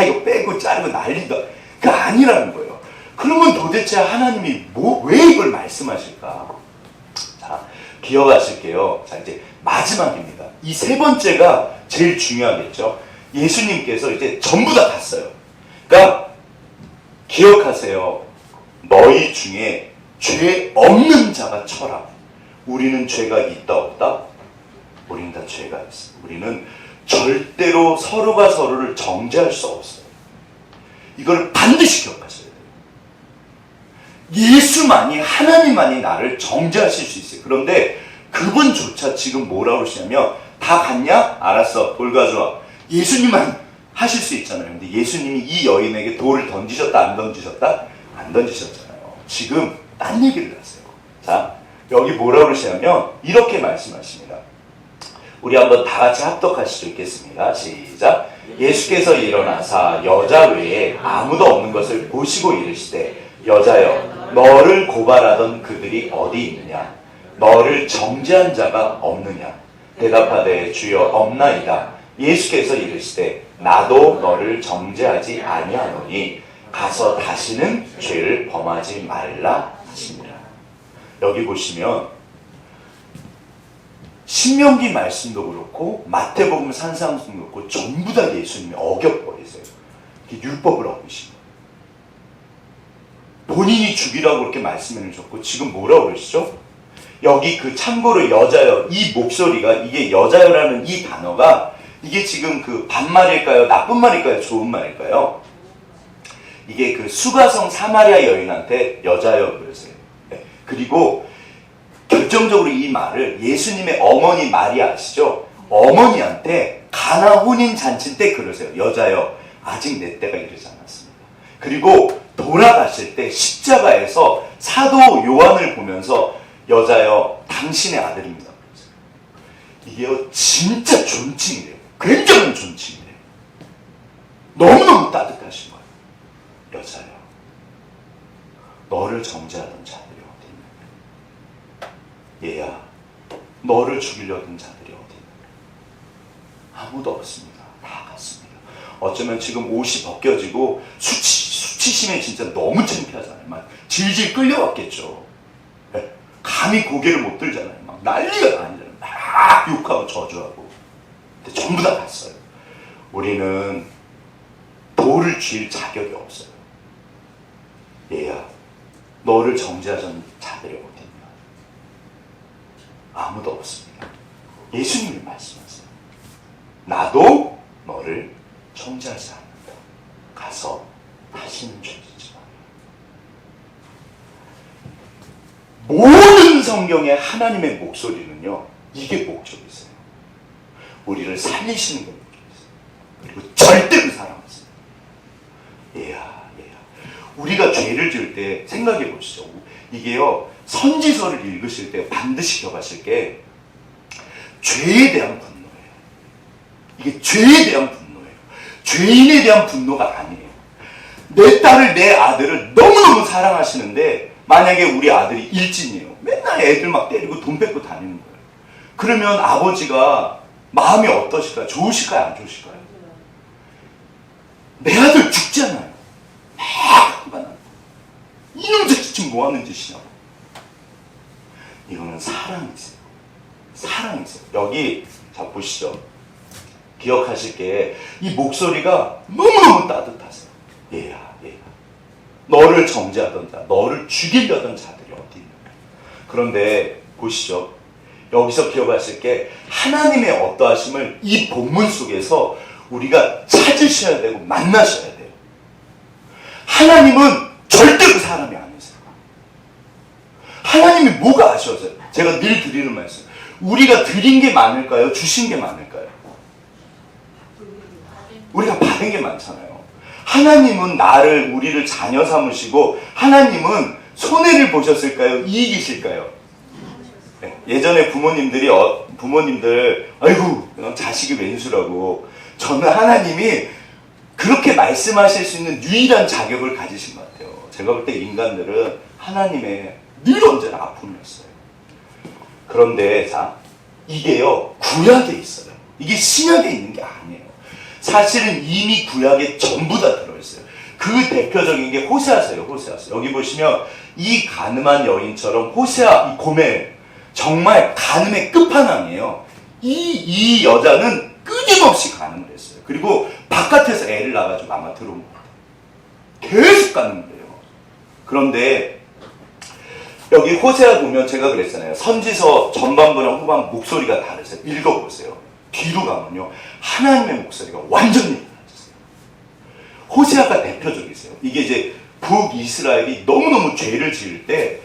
이거 빼고 자르고 난리다. 그게 아니라는 거예요. 그러면 도대체 하나님이 왜 이걸 말씀하실까? 자, 기억하실게요. 자, 이제 마지막입니다. 이 세 번째가 제일 중요하겠죠. 예수님께서 이제 전부 다 갔어요. 그러니까 기억하세요. 너희 중에 죄 없는 자가 쳐라. 우리는 죄가 있다 없다? 우리는 다 죄가 있어. 우리는 절대로 서로가 서로를 정죄할 수 없어요. 이걸 반드시 기억하셔야 돼요. 예수만이, 하나님만이 나를 정죄하실 수 있어요. 그런데 그분조차 지금 뭐라고 그러시냐면, 다 갔냐? 알았어. 돌 가져와. 예수님만 하실 수 있잖아요. 근데 예수님이 이 여인에게 돌을 던지셨다, 안 던지셨다? 안 던지셨잖아요. 지금 딴 얘기를 하세요. 자, 여기 뭐라고 그러시냐면 이렇게 말씀하십니다. 우리 한번 다 같이 합독할 수 있겠습니다. 시작. 예수께서 일어나사 여자 외에 아무도 없는 것을 보시고 이르시되, 여자여, 너를 고발하던 그들이 어디 있느냐? 너를 정죄한 자가 없느냐? 대답하되 주여 없나이다. 예수께서 이르시되, 나도 너를 정죄하지 아니하노니 가서 다시는 죄를 범하지 말라 하시니라. 여기 보시면 신명기 말씀도 그렇고 마태복음 산상수도 그렇고 전부 다 예수님이 어겨버리세요. 율법을 어기시고 본인이 죽이라고 그렇게 말씀해 주셨고, 지금 뭐라고 그러시죠? 여기 참고로 여자여, 이 목소리가, 이게 여자여라는 이 단어가 이게 지금 반말일까요? 나쁜 말일까요? 좋은 말일까요? 이게 수가성 사마리아 여인한테 여자여 그러세요. 네. 그리고 결정적으로 이 말을 예수님의 어머니 마리아 아시죠? 어머니한테 가나 혼인 잔치 때 그러세요. 여자여, 아직 내 때가 이르지 않았습니다. 그리고 돌아가실 때 십자가에서 사도 요한을 보면서 여자여, 당신의 아들입니다. 이게요, 진짜 존칭이래요. 굉장한 존칭이래요. 너무너무 따뜻하신 거예요. 여자여, 너를 정죄하던 자들이 어디 있느냐? 얘야, 너를 죽이려던 자들이 어디 있느냐? 아무도 없습니다. 다 갔습니다. 어쩌면 지금 옷이 벗겨지고 수치심에 진짜 너무 창피하잖아요. 막 질질 끌려왔겠죠. 네. 감히 고개를 못 들잖아요. 막 난리가 아니잖아요. 막 욕하고 저주하고. 근데 전부 다 갔어요. 우리는 돌을 쥘 자격이 없어요. 얘야, 너를 정죄하던 자들이 어디 있냐? 아무도 없습니다. 예수님이 말씀하세요. 나도 너를 정죄하지 않는다. 가서 다시는 죄짓지 마라. 모든 성경의 하나님의 목소리는요, 이게 목적이 있어요. 우리를 살리시는 게 목적이 있어요. 그리고 절대로 사랑하세요. 얘야, 우리가 죄를 지을 때 생각해 보시죠. 이게요, 선지서를 읽으실 때 반드시 기억하실 게 죄에 대한 분노예요. 이게 죄에 대한 분노예요. 죄인에 대한 분노가 아니에요. 내 딸을, 내 아들을 너무너무 사랑하시는데 만약에 우리 아들이 일진이에요. 맨날 애들 막 때리고 돈 뺏고 다니는 거예요. 그러면 아버지가 마음이 어떠실까요? 좋으실까요? 안 좋으실까요? 내 아들 죽잖아요. 이놈 자식 지금 뭐 하는 짓이냐고. 이거는 사랑이세요. 사랑이세요. 여기 자 보시죠. 기억하실 게 이 목소리가 너무너무 따뜻하세요. 얘야, 너를 정죄하던 자, 너를 죽이려던 자들이 어디 있느냐. 그런데 보시죠. 여기서 기억하실 게 하나님의 어떠하심을 이 본문 속에서 우리가 찾으셔야 되고 만나셔야 돼요. 하나님은 절대로 사람이 아니세요. 하나님이 뭐가 아쉬워서요? 제가 늘 드리는 말씀. 우리가 드린 게 많을까요? 주신 게 많을까요? 우리가 받은 게 많잖아요. 하나님은 우리를 자녀 삼으시고 하나님은 손해를 보셨을까요? 이익이실까요? 네. 예전에 부모님들 아이고 자식이 왼수라고. 저는 하나님이 그렇게 말씀하실 수 있는 유일한 자격을 가지신 것 같아요. 제가 볼 때 인간들은 하나님의 늘 언제나 아픔이었어요. 그런데 이게요 구약에 있어요. 이게 신약에 있는 게 아니에요. 사실은 이미 구약에 전부 다 들어있어요. 그 대표적인 게 호세아서예요. 호세아서. 여기 보시면 이 가늠한 여인처럼 호세아 이 고멜 정말 가늠의 끝판왕이에요. 이 여자는 끊임없이 가늠을 했어요. 그리고 바깥에서 애를 낳아가지고 아마 들어온 것 같아요. 계속 가늠을 해요. 그런데 여기 호세아 보면 제가 그랬잖아요. 선지서 전반부랑 후반부 목소리가 다르세요. 읽어보세요. 뒤로 가면요 하나님의 목소리가 완전히 달라졌어요. 호세아가 대표적이세요. 이게 이제 북이스라엘이 너무너무 죄를 지을 때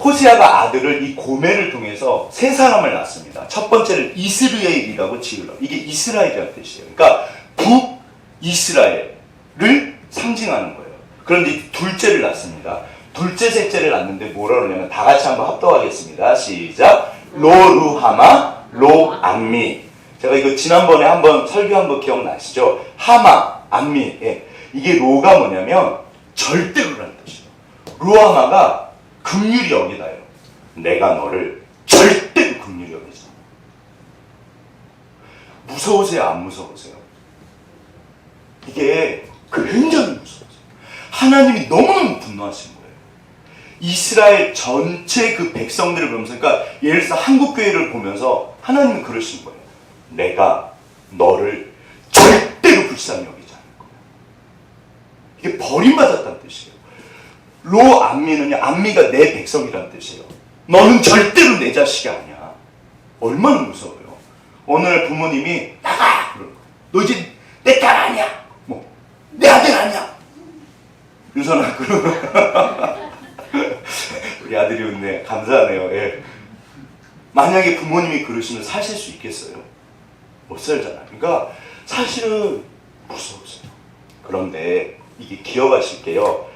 호세아가 아들을 이 고멜을 통해서 세 사람을 낳습니다. 첫 번째를 이스라엘이라고 지으려. 이게 이스라엘이라는 뜻이에요. 그러니까 북이스라엘을 상징하는 거예요. 그런데 둘째를 낳습니다. 둘째, 셋째를 낳는데 뭐라 그러냐면 다 같이 한번 합독하겠습니다. 시작. 로루하마, 로암미. 제가 이거 지난번에 한번 설교한 거 기억나시죠? 하마, 암미. 예. 이게 로가 뭐냐면 절대로라는 뜻이에요. 로하마가 긍휼히 여기다요. 내가 너를 절대로 긍휼히 여기자. 무서우세요? 안 무서우세요? 이게 굉장히 무서우세요. 하나님이 너무너무 분노하신 거예요. 이스라엘 전체 그 백성들을 보면서, 그러니까 예를 들어서 한국교회를 보면서 하나님은 그러신 거예요. 내가 너를 절대로 불쌍히 여기지 않을 거야. 이게 버림받았다는 뜻이에요. 로암미는요, 암미가 내 백성이라는 뜻이에요. 너는 절대로 내 자식이 아니야. 얼마나 무서워요. 어느 날 부모님이 나가! 너 이제 내 딸 아니야. 내 아들 아니야. 유선아, 우리 아들이 웃네. 감사하네요. 예. 만약에 부모님이 그러시면 사실 수 있겠어요? 못 살잖아요. 그러니까 사실은 무서웠어요. 그런데 이게 기억하실게요.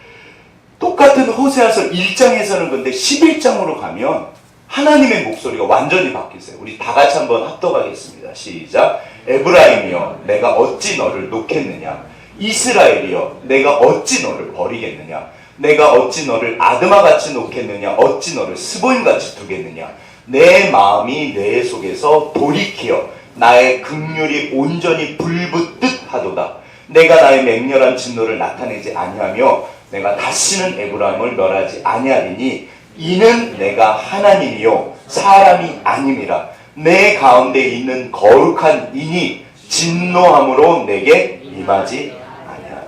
똑같은 호세아서 1장에서는 근데 11장으로 가면 하나님의 목소리가 완전히 바뀌었어요. 우리 다 같이 한번 합독하겠습니다. 시작. 에브라임이여 내가 어찌 너를 놓겠느냐. 이스라엘이여 내가 어찌 너를 버리겠느냐. 내가 어찌 너를 아드마같이 놓겠느냐. 어찌 너를 스보임같이 두겠느냐. 내 마음이 내 속에서 돌이키어 나의 긍휼이 온전히 불붙듯 하도다. 내가 나의 맹렬한 진노를 나타내지 아니하며 내가 다시는 에브라임을 멸하지 아니하리니 이는 내가 하나님이요 사람이 아님이라. 내 가운데 있는 거룩한 인이 진노함으로 내게 임하지 아니하리라.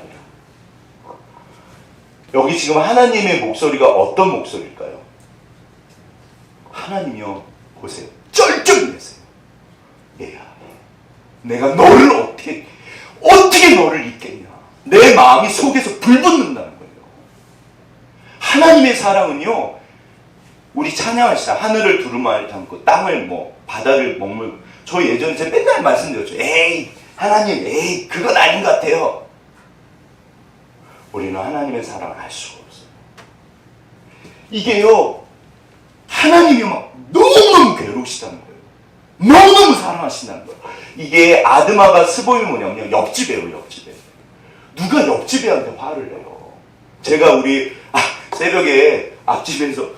여기 지금 하나님의 목소리가 어떤 목소리일까요? 하나님이요 보세요. 쩔쩔매세요. 얘야, 내가 너를 어떻게 너를 잊겠냐. 내 마음이 속에서 불붙는다는 거예요. 하나님의 사랑은요, 우리 찬양하시자 하늘을 두루마리 담고 땅을 바다를 머물고. 저 예전에 제가 맨날 말씀드렸죠. 에이 하나님, 에이 그건 아닌 것 같아요. 우리는 하나님의 사랑을 알 수가 없어요. 이게요, 하나님이 막 너무너무 괴로우시다는 거예요. 너무너무 사랑하신다는 거예요. 이게 아드마가 스보임이 뭐냐면요, 옆집이에요. 옆집에 누가 옆집애한테 화를 내요. 제가 우리 새벽에 앞집에서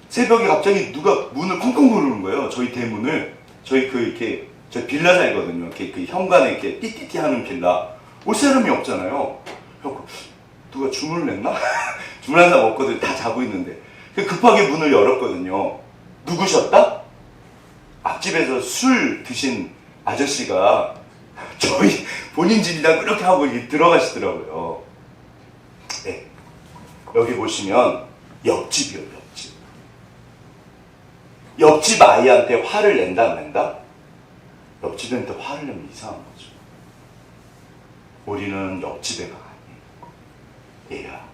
새벽에 갑자기 누가 문을 콩콩 누르는 거예요. 저희 대문을. 저희 저희 빌라 살거든요. 그 현관에 이렇게 띠띠띠 하는 빌라. 올 사람이 없잖아요. 누가 주문을 냈나? 주문한 사람 없거든요. 다 자고 있는데. 급하게 문을 열었거든요. 누구셨다? 앞집에서 술 드신 아저씨가 저희 본인 집이다 그렇게 하고 들어가시더라고요. 네. 여기 보시면 옆집이요, 옆집. 옆집 아이한테 화를 낸다, 안 낸다? 옆집한테 화를 내면 이상한 거죠. 우리는 옆집 애가 아니에요. 얘야,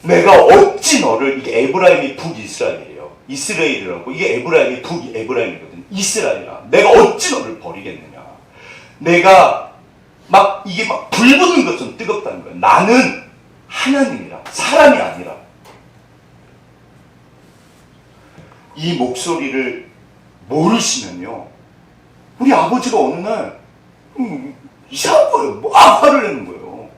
내가 어찌 너를, 이게 에브라임이 북이스라엘이에요. 이스라엘이라고. 이게 에브라임이 북에브라임이거든. 이스라엘아, 내가 어찌 너를 버리겠느냐. 내가 막 이게 막 불 붙는 것처럼 뜨겁다는 거예요. 나는 하나님이라, 사람이 아니라. 이 목소리를 모르시면요, 우리 아버지가 어느 날 이상한 거예요. 막 화를 내는 거예요.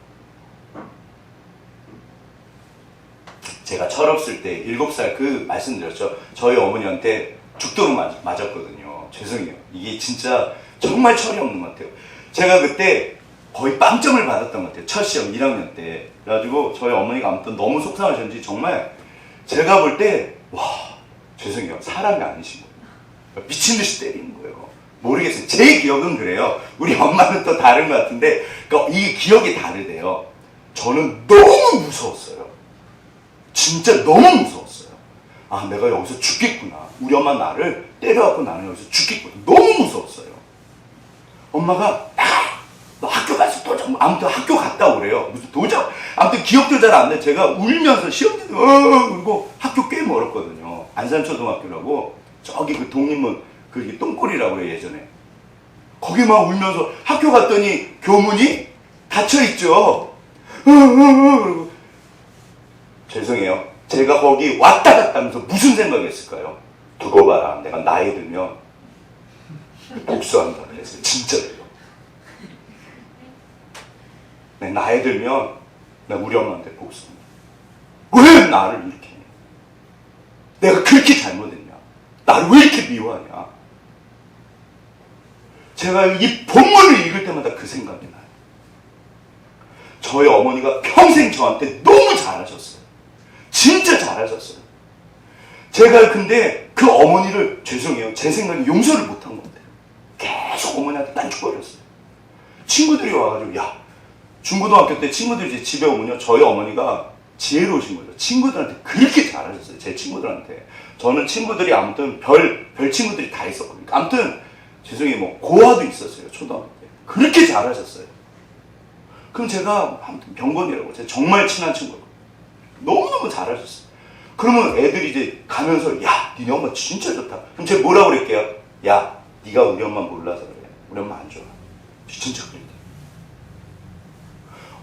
제가 철없을 때 7살 그 말씀드렸죠. 저희 어머니한테 죽도록 맞았거든요. 죄송해요. 이게 진짜 정말 철이 없는 것 같아요. 제가 그때 거의 빵점을 받았던 것 같아요. 첫 시험 1학년 때. 그래가지고 저희 어머니가 아무튼 너무 속상하셨는지 정말 제가 볼 때 와, 죄송해요. 사람이 아니신 거예요. 미친 듯이 때리는 거예요. 모르겠어요. 제 기억은 그래요. 우리 엄마는 또 다른 것 같은데, 그러니까 이게 기억이 다르대요. 저는 너무 무서웠어요. 진짜 너무 무서웠어요. 아, 내가 여기서 죽겠구나. 우리 엄마 나를 때려갖고 나는 여기서 죽겠구나. 너무 무서웠어요. 엄마가 너 학교 가서 도장, 아무튼 학교 갔다 오래요. 무슨 도장, 아무튼 기억도 잘 안 나. 제가 울면서 시험지도 그리고 학교 꽤 멀었거든요. 안산초등학교라고 저기 그 독립문 그게 똥꼬리라고 해요 예전에. 거기 막 울면서 학교 갔더니 교문이 닫혀 있죠. 그리고 죄송해요. 제가 거기 왔다 갔다 하면서 무슨 생각했을까요? 두고 봐라. 내가 나이 들면 복수한다 그랬어요. 진짜로요. 내 나이 들면 나 우리 엄마한테 복수한다. 왜 나를 이렇게 해? 내가 그렇게 잘못했냐? 나를 왜 이렇게 미워하냐? 제가 이 본문을 읽을 때마다 그 생각이 나요. 저희 어머니가 평생 저한테 너무 잘하셨어요. 진짜 잘하셨어요. 제가 근데 그 어머니를 죄송해요. 제 생각에 용서를 못한 것 같아요. 계속 어머니한테 딴죽거렸어요. 친구들이 와가지고 야, 중고등학교 때 친구들이 이제 집에 오면요, 저희 어머니가 지혜로우신 거죠. 친구들한테 그렇게 잘하셨어요. 제 친구들한테. 저는 친구들이 아무튼 별 친구들이 다 있었거든요. 아무튼 죄송해요. 뭐 고아도 있었어요. 초등학교 때. 그렇게 잘하셨어요. 그럼 제가 아무튼 병건이라고 제가 정말 친한 친구예요. 너무너무 잘하셨어요. 그러면 애들이 이제 가면서 야, 니네 엄마 진짜 좋다. 그럼 제가 뭐라고 그럴게요? 야, 네가 우리 엄마 몰라서 그래. 우리 엄마 안 좋아. 진짜 그랬대.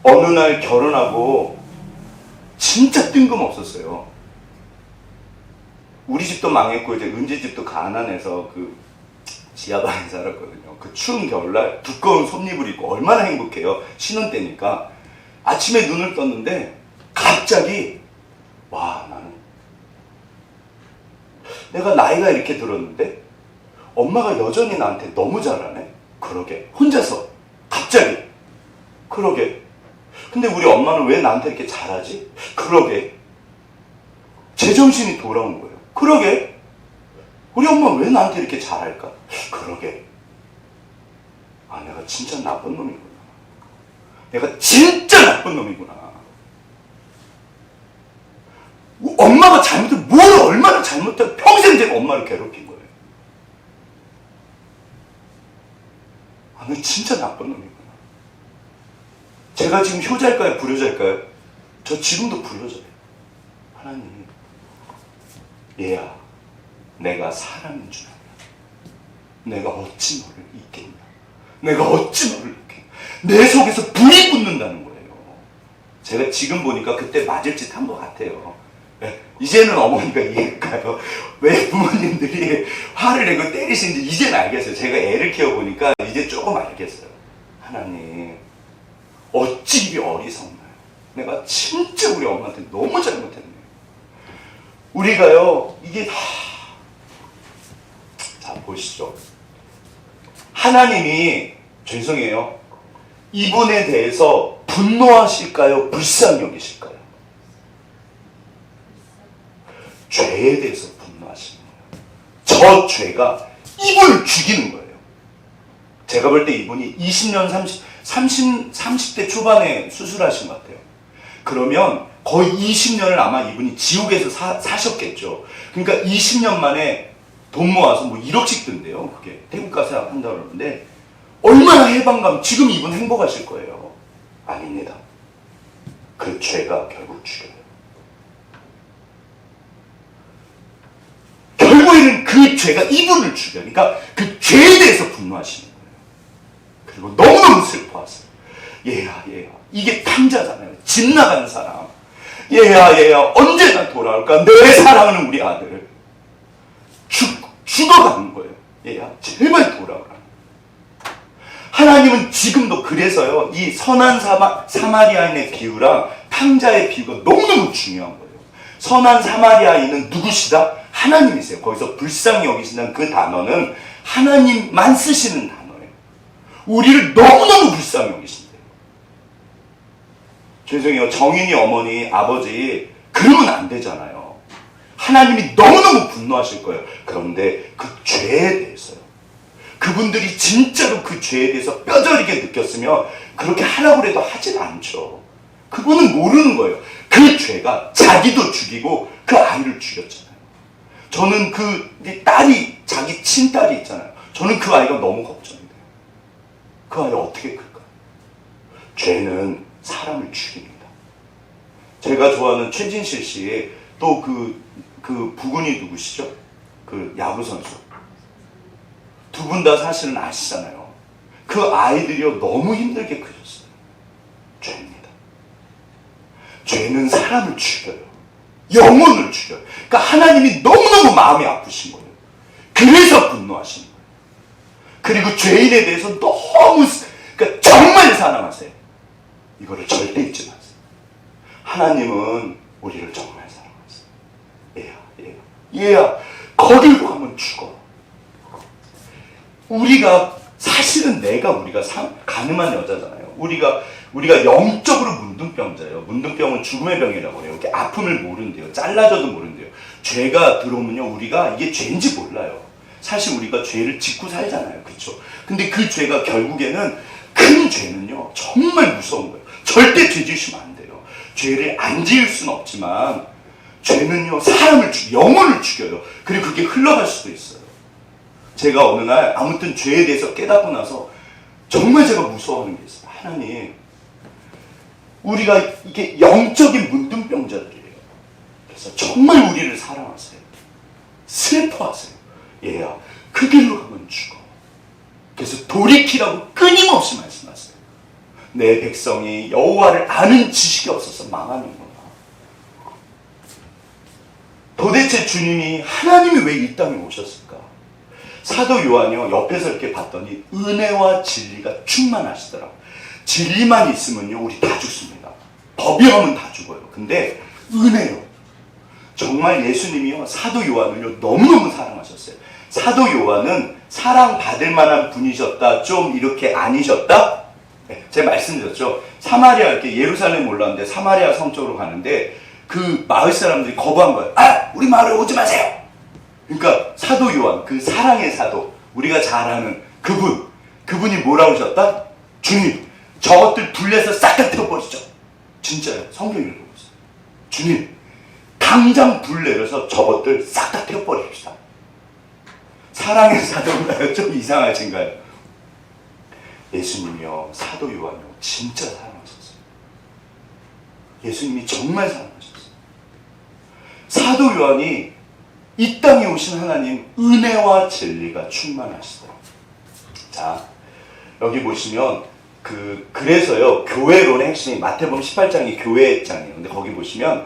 어느 날 결혼하고 진짜 뜬금없었어요. 우리 집도 망했고 이제 은지 집도 가난해서 그 지하방에 살았거든요. 그 추운 겨울날 두꺼운 솜잎을 입고 얼마나 행복해요. 신혼 때니까. 아침에 눈을 떴는데 갑자기 와, 나는 내가 나이가 이렇게 들었는데 엄마가 여전히 나한테 너무 잘하네. 그러게. 혼자서 갑자기. 그러게. 근데 우리 엄마는 왜 나한테 이렇게 잘하지? 그러게. 제정신이 돌아온 거예요. 그러게. 우리 엄마는 왜 나한테 이렇게 잘할까? 그러게. 아, 내가 진짜 나쁜 놈이구나. 내가 진짜 나쁜 놈이구나. 엄마가 잘못을 뭘 얼마나 잘못해 평생 제가 엄마를 괴롭힌 거예요. 아, 나 진짜 나쁜 놈이구나. 제가 지금 효자일까요? 불효자일까요? 저 지금도 불효자예요. 하나님, 얘야, 내가 사람인 줄 알아. 내가 어찌 너를 잊겠냐? 내가 어찌 너를 잊겠냐? 내 속에서 불이 붙는다는 거예요. 제가 지금 보니까 그때 맞을 짓 한 것 같아요. 이제는 어머니가 이해할까요? 왜 부모님들이 화를 내고 때리시는지 이제는 알겠어요. 제가 애를 키워보니까 이제 조금 알겠어요. 하나님, 어찌 이리 어리석나요? 내가 진짜 우리 엄마한테 너무 잘못했네요. 우리가요, 이게 자, 보시죠. 하나님이 죄송해요. 이분에 대해서 분노하실까요? 불쌍히 여기실까요? 죄에 대해서 분노하시는 거예요. 저 죄가 이분을 죽이는 거예요. 제가 볼 때 이분이 20년, 30대 초반에 수술하신 것 같아요. 그러면 거의 20년을 아마 이분이 지옥에서 사셨겠죠. 그러니까 20년 만에 돈 모아서 뭐 1억씩 든대요. 그게 태국 가서 한다고 그러는데 얼마나 해방감, 지금 이분 행복하실 거예요. 아닙니다. 그 죄가 결국 죽여요. 결국에는 그 죄가 이분을 죽여요. 그러니까 그 죄에 대해서 분노하시는 거예요. 그리고 너무너무 슬퍼하세요. 얘야 이게 탕자잖아요. 집 나간 사람. 얘야 언제나 돌아올까? 내 사랑하는 우리 아들 죽어가는 거예요. 얘야 제발 돌아오라. 하나님은 지금도 그래서요, 이 선한 사마리아인의 비유랑 탕자의 비유가 너무너무 중요한 거예요. 선한 사마리아인은 누구시다? 하나님이세요. 거기서 불쌍히 여기시는 그 단어는 하나님만 쓰시는 단어예요. 우리를 너무너무 불쌍히 여기신대요. 죄송해요. 정인이 어머니, 아버지 그러면 안 되잖아요. 하나님이 너무너무 분노하실 거예요. 그런데 그 죄에 대해서요, 그분들이 진짜로 그 죄에 대해서 뼈저리게 느꼈으면 그렇게 하라고 해도 하진 않죠. 그분은 모르는 거예요. 그 죄가 자기도 죽이고 그 아이를 죽였잖아요. 저는 그 딸이, 자기 친딸이 있잖아요. 저는 그 아이가 너무 걱정이 돼요. 그 아이를 어떻게 클까요? 죄는 사람을 죽입니다. 제가 좋아하는 최진실 씨, 또 그 부군이 누구시죠? 그 야구선수. 두 분 다 사실은 아시잖아요. 그 아이들이요, 너무 힘들게 크셨어요. 죄입니다. 죄는 사람을 죽여요. 영혼을 죽여요. 그러니까 하나님이 너무너무 마음이 아프신 거예요. 그래서 분노하시는 거예요. 그리고 죄인에 대해서 너무, 그러니까 정말 사랑하세요. 이거를 절대 잊지 마세요. 하나님은 우리를 정말 사랑하세요. 얘야 거기로 가면 죽어. 우리가 사실은 우리가 가늠한 여자잖아요. 우리가 영적으로 문둥병자예요. 문둥병은 죽음의 병이라고 해요. 이렇게 아픔을 모른대요. 잘라져도 모른대요. 죄가 들어오면요, 우리가 이게 죄인지 몰라요. 사실 우리가 죄를 짓고 살잖아요. 그렇죠? 근데 그 죄가 결국에는, 큰 죄는요 정말 무서운 거예요. 절대 죄 지으시면 안 돼요. 죄를 안 지을 수는 없지만 죄는요 사람을 영혼을 죽여요. 그리고 그게 흘러갈 수도 있어요. 제가 어느 날 아무튼 죄에 대해서 깨닫고 나서 정말 제가 무서워하는 게 있어요. 하나님, 우리가 이게 영적인 문둥병자들이에요. 그래서 정말 우리를 사랑하세요. 슬퍼하세요. 얘야 그 길로 가면 죽어. 그래서 돌이키라고 끊임없이 말씀하세요. 내 백성이 여호와를 아는 지식이 없어서 망하는구나. 도대체 주님이, 하나님이 왜 이 땅에 오셨을까? 사도 요한이요, 옆에서 이렇게 봤더니 은혜와 진리가 충만하시더라고요. 진리만 있으면요 우리 다 죽습니다. 법이하면 다 죽어요. 근데 은혜요, 정말 예수님이요 사도 요한을요 너무너무 사랑하셨어요. 사도 요한은 사랑받을 만한 분이셨다, 좀 이렇게 아니셨다? 네, 제가 말씀드렸죠. 사마리아, 이렇게 예루살렘 올라왔는데 사마리아 성 쪽으로 가는데 그 마을 사람들이 거부한 거예요. 우리 마을에 오지 마세요. 그러니까 사도 요한, 그 사랑의 사도, 우리가 잘 아는 그분이 뭐라고 하셨다? 주님, 저것들 불내서 싹 다 태워버리죠. 진짜요. 성경 읽어보세요. 주님, 당장 불내려서 저것들 싹 다 태워버립시다. 사랑의 사도인가요? 좀 이상하신가요? 예수님이요, 사도 요한이요, 진짜 사랑하셨어요. 예수님이 정말 사랑하셨어요. 사도 요한이 이 땅에 오신 하나님, 은혜와 진리가 충만하시더라고요. 자, 여기 보시면 그래서요, 교회론의 핵심이 마태복음 18장이 교회장이에요. 근데 거기 보시면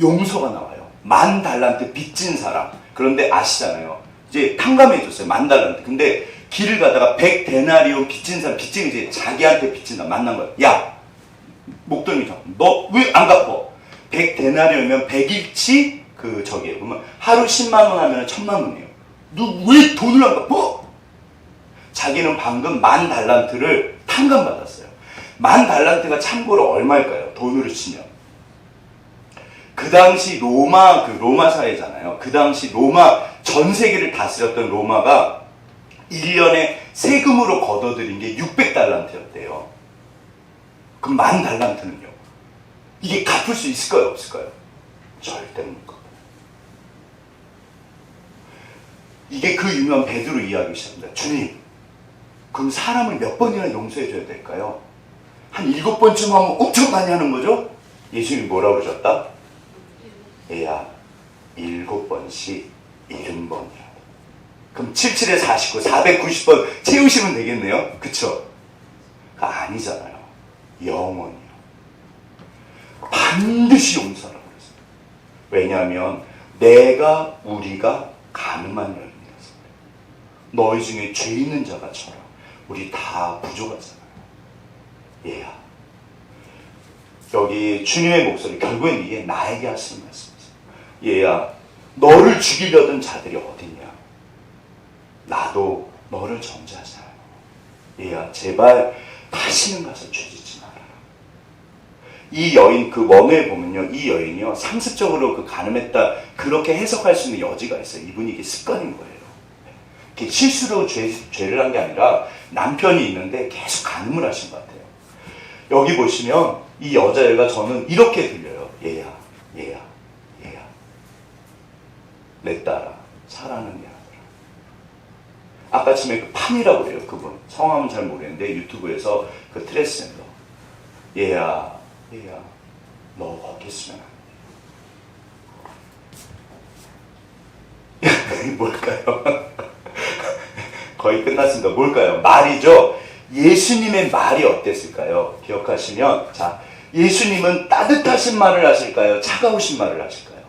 용서가 나와요. 10,000달란트 빚진 사람. 그런데 아시잖아요. 이제 탕감해줬어요. 10,000달란트. 근데 길을 가다가 100데나리온 빚진 사람, 빚진 이제 자기한테 빚진다. 만난 거야. 야, 목덜미 잡고, 너 왜 안 갚어? 100데나리온이면 100일치 저기에요. 그러면 하루 10만 원 하면 1,000만 원이에요. 너 왜 돈을 안 갚어? 자기는 방금 10,000달란트를 탕감받았어요. 10,000달란트가 참고로 얼마일까요? 돈으로 치면. 그 당시 로마 사회잖아요. 그 당시 로마, 전 세계를 다스렸던 로마가 1년에 세금으로 걷어들인 게 600달란트였대요. 그럼 10,000달란트는요? 이게 갚을 수 있을까요? 없을까요? 절대 못 갚아요. 이게 그 유명한 베드로 이야기 시작합니다. 주님, 그럼 사람을 몇 번이나 용서해줘야 될까요? 한 7번쯤 하면 엄청 많이 하는 거죠? 예수님이 뭐라고 그러셨다? 얘야, 7번씩 70번이야. 그럼 77에 49, 490번 채우시면 되겠네요? 그쵸? 아니잖아요. 영원히요. 반드시 용서하라고 그랬어요. 왜냐하면 우리가 가늠한 여인이었어요. 너희 중에 죄 있는 자가 쳐라. 우리 다 부족하잖아요. 얘야. 여기 주님의 목소리, 결국엔 이게 나에게 하시는 말씀이세요. 얘야, 너를 죽이려던 자들이 어딨냐? 나도 너를 정죄하잖아요. 얘야, 제발 다시는 가서 죄짓지 말아라. 이 여인, 그 원어에 보면요, 이 여인이요, 상습적으로 그 가늠했다, 그렇게 해석할 수 있는 여지가 있어요. 이분이 이게 습관인 거예요. 이게 실수로 죄를 한 게 아니라 남편이 있는데 계속 가늠을 하신 것 같아요. 여기 보시면 이 여자애가 저는 이렇게 들려요. 얘야, 얘야, 얘야. 내 딸아, 사랑하는 내 아들아. 아까 처음에 그 판이라고 그래요. 그분. 성함은 잘 모르겠는데 유튜브에서 그 트랜스젠더. 얘야, 얘야, 너 거기 있으면 안 돼. 뭘까요? 거의 끝났습니다. 뭘까요? 말이죠. 예수님의 말이 어땠을까요? 기억하시면, 자, 예수님은 따뜻하신 말을 하실까요? 차가우신 말을 하실까요?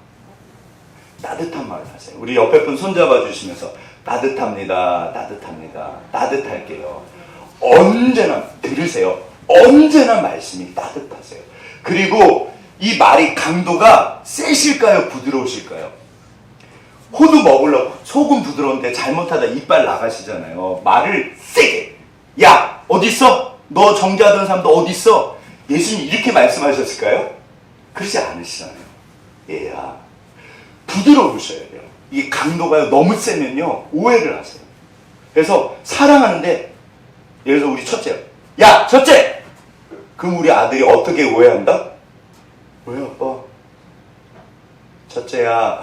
따뜻한 말을 하세요. 우리 옆에 분 손잡아 주시면서 따뜻합니다. 따뜻합니다. 따뜻할게요. 언제나 들으세요. 언제나 말씀이 따뜻하세요. 그리고 이 말이 강도가 세실까요? 부드러우실까요? 호두 먹으려고 속은 부드러운데 잘못하다 이빨 나가시잖아요. 말을 세게. 야, 어딨어? 너 정죄하던 사람도 어딨어? 예수님 이렇게 말씀하셨을까요? 그러지 않으시잖아요. 얘야, 부드러우셔야 돼요. 이게 강도가 너무 세면요, 오해를 하세요. 그래서 사랑하는데, 예를 들어 우리 첫째요. 야, 첫째! 그럼 우리 아들이 어떻게 오해한다? 왜 아빠? 첫째야.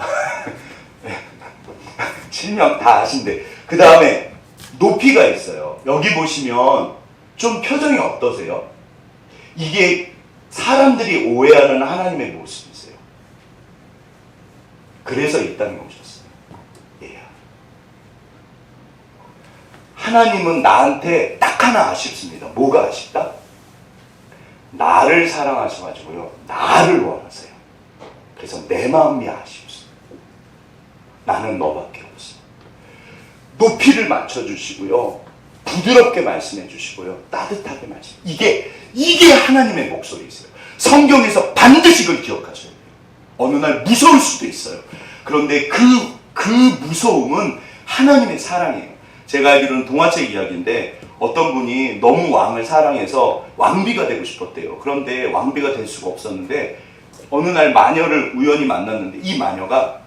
실명 다 아신데. 그 다음에 높이가 있어요. 여기 보시면 좀 표정이 어떠세요? 이게 사람들이 오해하는 하나님의 모습이세요. 그래서 이 땅에 오셨어요. 얘야. 하나님은 나한테 딱 하나 아쉽습니다. 뭐가 아쉽다? 나를 사랑하셔가지고요, 나를 원하세요. 그래서 내 마음이 아쉽습니다. 나는 너밖에 없어. 높이를 맞춰주시고요, 부드럽게 말씀해 주시고요, 따뜻하게 말씀. 이게 하나님의 목소리이세요. 성경에서 반드시 그걸 기억하셔야 돼요. 어느 날 무서울 수도 있어요. 그런데 그 무서움은 하나님의 사랑이에요. 제가 알기로는 동화책 이야기인데 어떤 분이 너무 왕을 사랑해서 왕비가 되고 싶었대요. 그런데 왕비가 될 수가 없었는데 어느 날 마녀를 우연히 만났는데 이 마녀가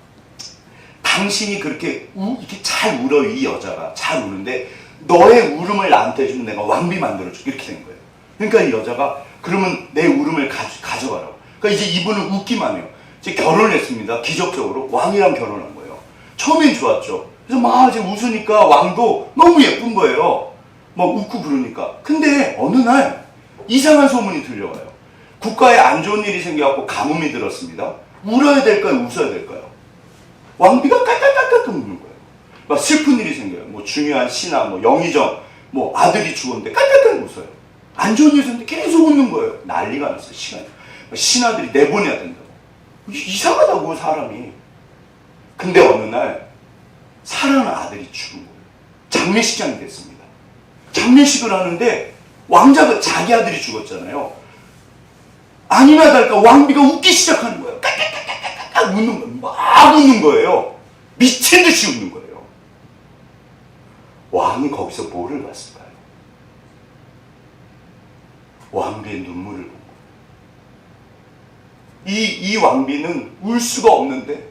당신이 그렇게 이렇게 잘 울어요. 이 여자가 잘 우는데 너의 울음을 나한테 주면 내가 왕비 만들어줄게. 이렇게 된 거예요. 그러니까 이 여자가 그러면 내 울음을 가져가라고. 그러니까 이제 이분은 웃기만 해요. 이제 결혼을 했습니다. 기적적으로 왕이랑 결혼한 거예요. 처음엔 좋았죠. 그래서 막 이제 웃으니까 왕도 너무 예쁜 거예요. 막 웃고 그러니까. 근데 어느 날 이상한 소문이 들려와요. 국가에 안 좋은 일이 생겨갖고 가뭄이 들었습니다. 울어야 될까요? 웃어야 될까요? 왕비가 깔깔깔깔 웃는 거예요. 막 슬픈 일이 생겨요. 뭐 중요한 신하, 뭐 영의정, 뭐 아들이 죽었는데 깔깔깔 웃어요. 안 좋은 일이 생겼는데 계속 웃는 거예요. 난리가 났어요. 시간이. 신하들이 내보내야 된다고. 이상하다고 사람이. 근데 어느 날 사랑하는 아들이 죽은 거예요. 장례식장이 됐습니다. 장례식을 하는데 왕자가 자기 아들이 죽었잖아요. 아니나 다를까 왕비가 웃기 시작하는 거예요. 깔깔깔깔깔 웃는 거예요. 막 웃는 거예요. 미친 듯이 웃는 거예요. 왕이 거기서 뭐를 봤을까요? 왕비의 눈물을 본 거예요. 이 왕비는 울 수가 없는데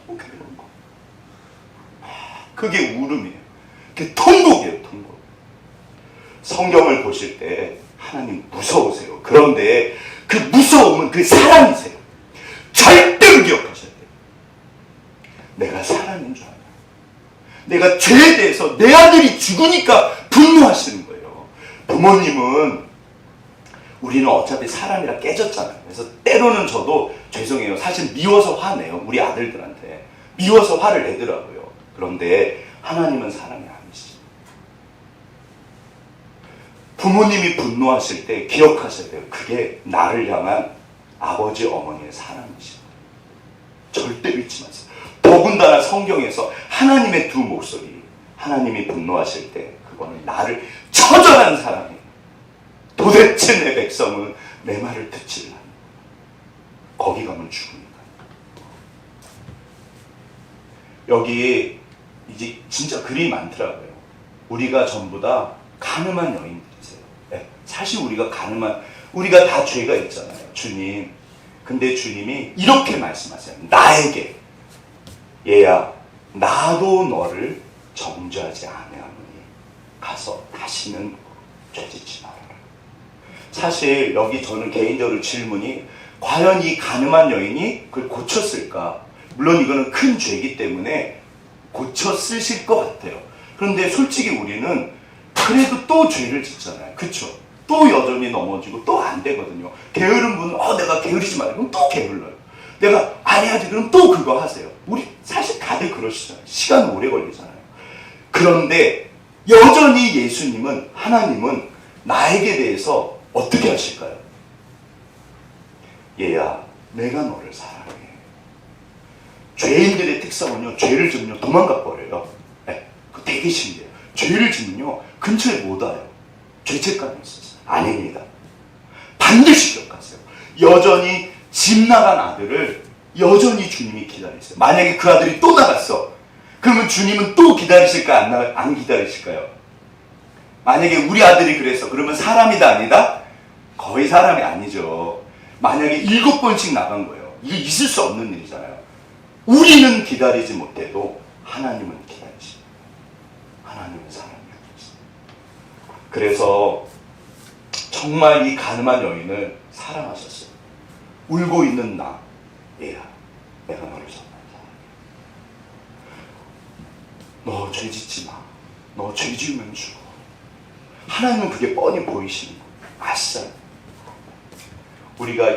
너무 괴로운 거. 그게 울음이에요. 그게 통곡이에요. 통곡. 성경을 보실 때 하나님 무서우세요. 그런데 그 무서움은 그 사랑이세요. 절대로 기억하셔야 돼요. 내가 사랑인 줄 알아요. 내가 죄에 대해서 내 아들이 죽으니까 분노하시는 거예요. 부모님은 우리는 어차피 사람이라 깨졌잖아요. 그래서 때로는 저도 죄송해요. 사실 미워서 화내요. 우리 아들들한테. 미워서 화를 내더라고요. 그런데 하나님은 사람이 아니시죠. 부모님이 분노하실 때 기억하셔야 돼요. 그게 나를 향한 아버지 어머니의 사랑이십니다. 절대 잊지 마세요. 더군다나 성경에서 하나님의 두 목소리, 하나님이 분노하실 때 그거는 나를 처절한 사랑이에요. 도대체 내 백성은 내 말을 듣지 않아. 거기 가면 죽으니까. 여기 이제 진짜 글이 많더라고요. 우리가 전부 다 가늠한 여인들이세요. 네, 사실 우리가 우리가 다 죄가 있잖아요. 주님. 근데 주님이 이렇게 말씀하세요. 나에게, 얘야, 나도 너를 정죄하지 아니하노니 가서 다시는 죄짓지 말아라. 사실 여기 저는 개인적으로 질문이, 과연 이 가늠한 여인이 그걸 고쳤을까? 물론 이거는 큰 죄이기 때문에 고쳤으실 것 같아요. 그런데 솔직히 우리는 그래도 또 죄를 짓잖아요. 그쵸? 또 여전히 넘어지고 또 안 되거든요. 게으른 분은 내가 게으르지 말고 그럼 또 게을러요. 내가 안 해야지 그럼 또 그거 하세요. 우리 사실 다들 그러시잖아요. 시간 오래 걸리잖아요. 그런데 여전히 예수님은, 하나님은 나에게 대해서 어떻게 하실까요? 얘야, 내가 너를 사랑해. 죄인들의 특성은요, 죄를 지으면 도망가 버려요. 네, 그 되게 신기해요. 죄를 지으면요, 근처에 못 와요. 죄책감이 있어서. 아닙니다. 반드시 기억하세요. 여전히 집 나간 아들을 여전히 주님이 기다리세요. 만약에 그 아들이 또 나갔어. 그러면 주님은 또 기다리실까, 안 기다리실까요? 만약에 우리 아들이 그랬어. 그러면 사람이다, 아니다? 거의 사람이 아니죠. 만약에 7번씩 나간 거예요. 이게 있을 수 없는 일이잖아요. 우리는 기다리지 못해도 하나님은 기다리십니다. 하나님은 사랑이 아니십니다. 그래서 정말 이 가늠한 여인을 사랑하셨어요. 울고 있는 나, 얘야, 내가 너를 정말 사랑해. 너 죄 짓지 마. 너 죄 지으면 죽어. 하나님은 그게 뻔히 보이시는 거예요. 아시잖아요. 우리가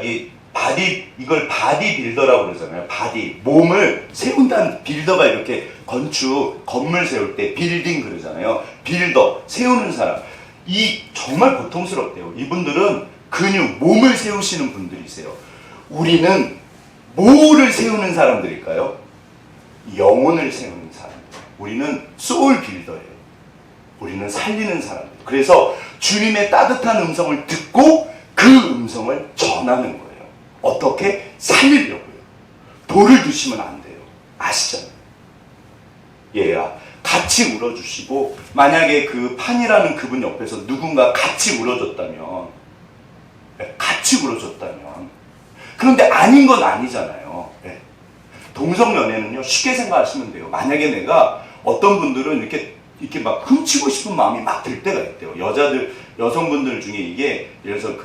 이걸 바디 빌더라고 그러잖아요. 바디, 몸을 세운다는, 빌더가 이렇게 건물 세울 때 빌딩 그러잖아요. 빌더, 세우는 사람. 정말 고통스럽대요. 이분들은 근육, 몸을 세우시는 분들이세요. 우리는 뭐를 세우는 사람들일까요? 영혼을 세우는 사람. 우리는 소울 빌더예요. 우리는 살리는 사람들. 그래서 주님의 따뜻한 음성을 듣고 그 음성을 전하는 거예요. 어떻게? 살리려고요. 돌을 두시면 안 돼요. 아시잖아요. 얘야, 같이 울어주시고, 만약에 그 판이라는 그분 옆에서 누군가 같이 울어줬다면, 그런데 아닌 건 아니잖아요. 동성연애는요, 쉽게 생각하시면 돼요. 만약에 내가, 어떤 분들은 이렇게 막 훔치고 싶은 마음이 막 들 때가 있대요. 여성분들 중에 이게, 예를 들어서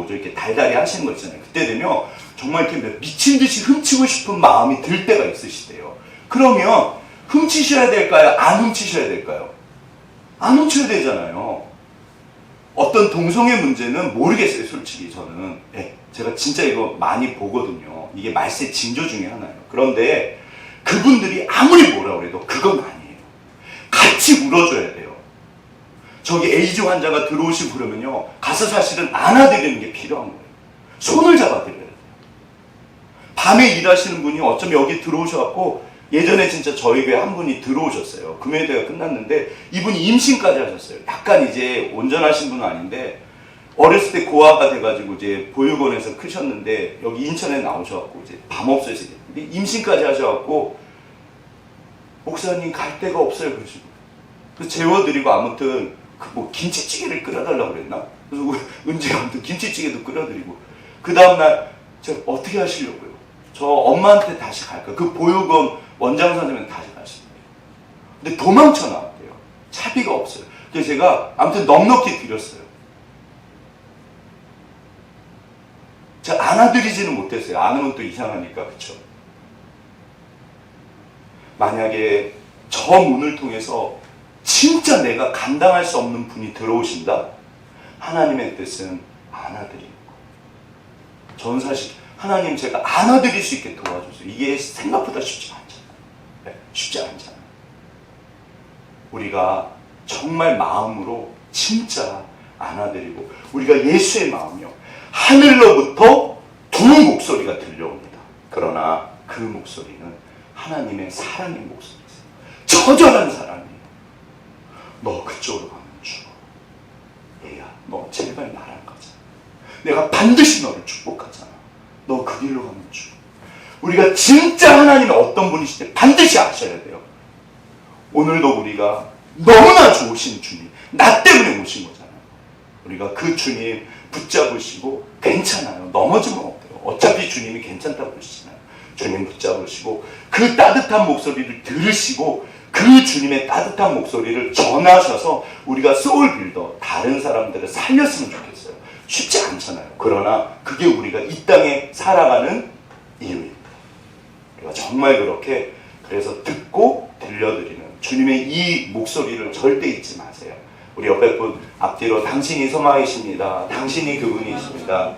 이렇게 달달이 하시는 거 있잖아요. 그때 되면 정말 이렇게 미친 듯이 훔치고 싶은 마음이 들 때가 있으시대요. 그러면 훔치셔야 될까요? 안 훔치셔야 될까요? 안 훔쳐야 되잖아요. 어떤 동성애 문제는 모르겠어요, 솔직히 저는. 제가 진짜 이거 많이 보거든요. 이게 말세 징조 중에 하나예요. 그런데 그분들이 아무리 뭐라 그래도 그건 아니에요. 같이 울어줘야 돼요. 저기 에이즈 환자가 들어오시고 그러면요, 가서 사실은 안아드리는 게 필요한 거예요. 손을 잡아드려야 돼요. 밤에 일하시는 분이 어쩌면 여기 들어오셔갖고, 예전에 진짜 저희 교회 한 분이 들어오셨어요. 금요일대가 끝났는데 이분이 임신까지 하셨어요. 약간 이제 온전하신 분은 아닌데, 어렸을 때 고아가 돼가지고 이제 보육원에서 크셨는데, 여기 인천에 나오셔갖고 이제 밤업소에서 임신까지 하셔갖고, 목사님 갈 데가 없어요 그러시고, 그래서 재워드리고, 아무튼 김치찌개를 끓여달라고 그랬나? 그래서 은지가 아무튼 김치찌개도 끓여드리고, 그 다음날 제가 어떻게 하시려고요? 저 엄마한테 다시 갈까? 그 보육원 원장 선생님한테 다시 가시는데요. 근데 도망쳐 나왔대요. 차비가 없어요. 그래서 제가 아무튼 넉넉히 드렸어요. 제가 안아드리지는 못했어요. 안으면 또 이상하니까. 그쵸? 만약에 저 문을 통해서 진짜 내가 감당할 수 없는 분이 들어오신다? 하나님의 뜻은 안아드리는 거. 저는 사실 하나님 제가 안아드릴 수 있게 도와주세요. 이게 생각보다 쉽지 않잖아요. 쉽지 않잖아요. 우리가 정말 마음으로 진짜 안아드리고 우리가 예수의 마음이요 하늘로부터 두 목소리가 들려옵니다. 그러나 그 목소리는 하나님의 사랑의 목소리예요. 처절한 사랑이에요. 너 그쪽으로 가면 죽어. 얘야, 너 제발 나랑 가자. 내가 반드시 너를 축복하잖아. 너 그 길로 가면 죽어. 우리가 진짜 하나님이 어떤 분이신지 반드시 아셔야 돼요. 오늘도 우리가 너무나 좋으신 주님, 나 때문에 오신 거잖아요. 우리가 그 주님 붙잡으시고 괜찮아요. 넘어지면 어때요? 어차피 주님이 괜찮다고 그러시잖아요. 주님 붙잡으시고 그 따뜻한 목소리를 들으시고 그 주님의 따뜻한 목소리를 전하셔서 우리가 소울빌더 다른 사람들을 살렸으면 좋겠어요. 쉽지 않잖아요. 그러나 그게 우리가 이 땅에 살아가는 이유입니다. 우리가 정말 그렇게 그래서 듣고 들려드리는 주님의 이 목소리를 절대 잊지 마세요. 우리 옆에 분 앞뒤로 당신이 소망이십니다. 당신이 그분이십니다.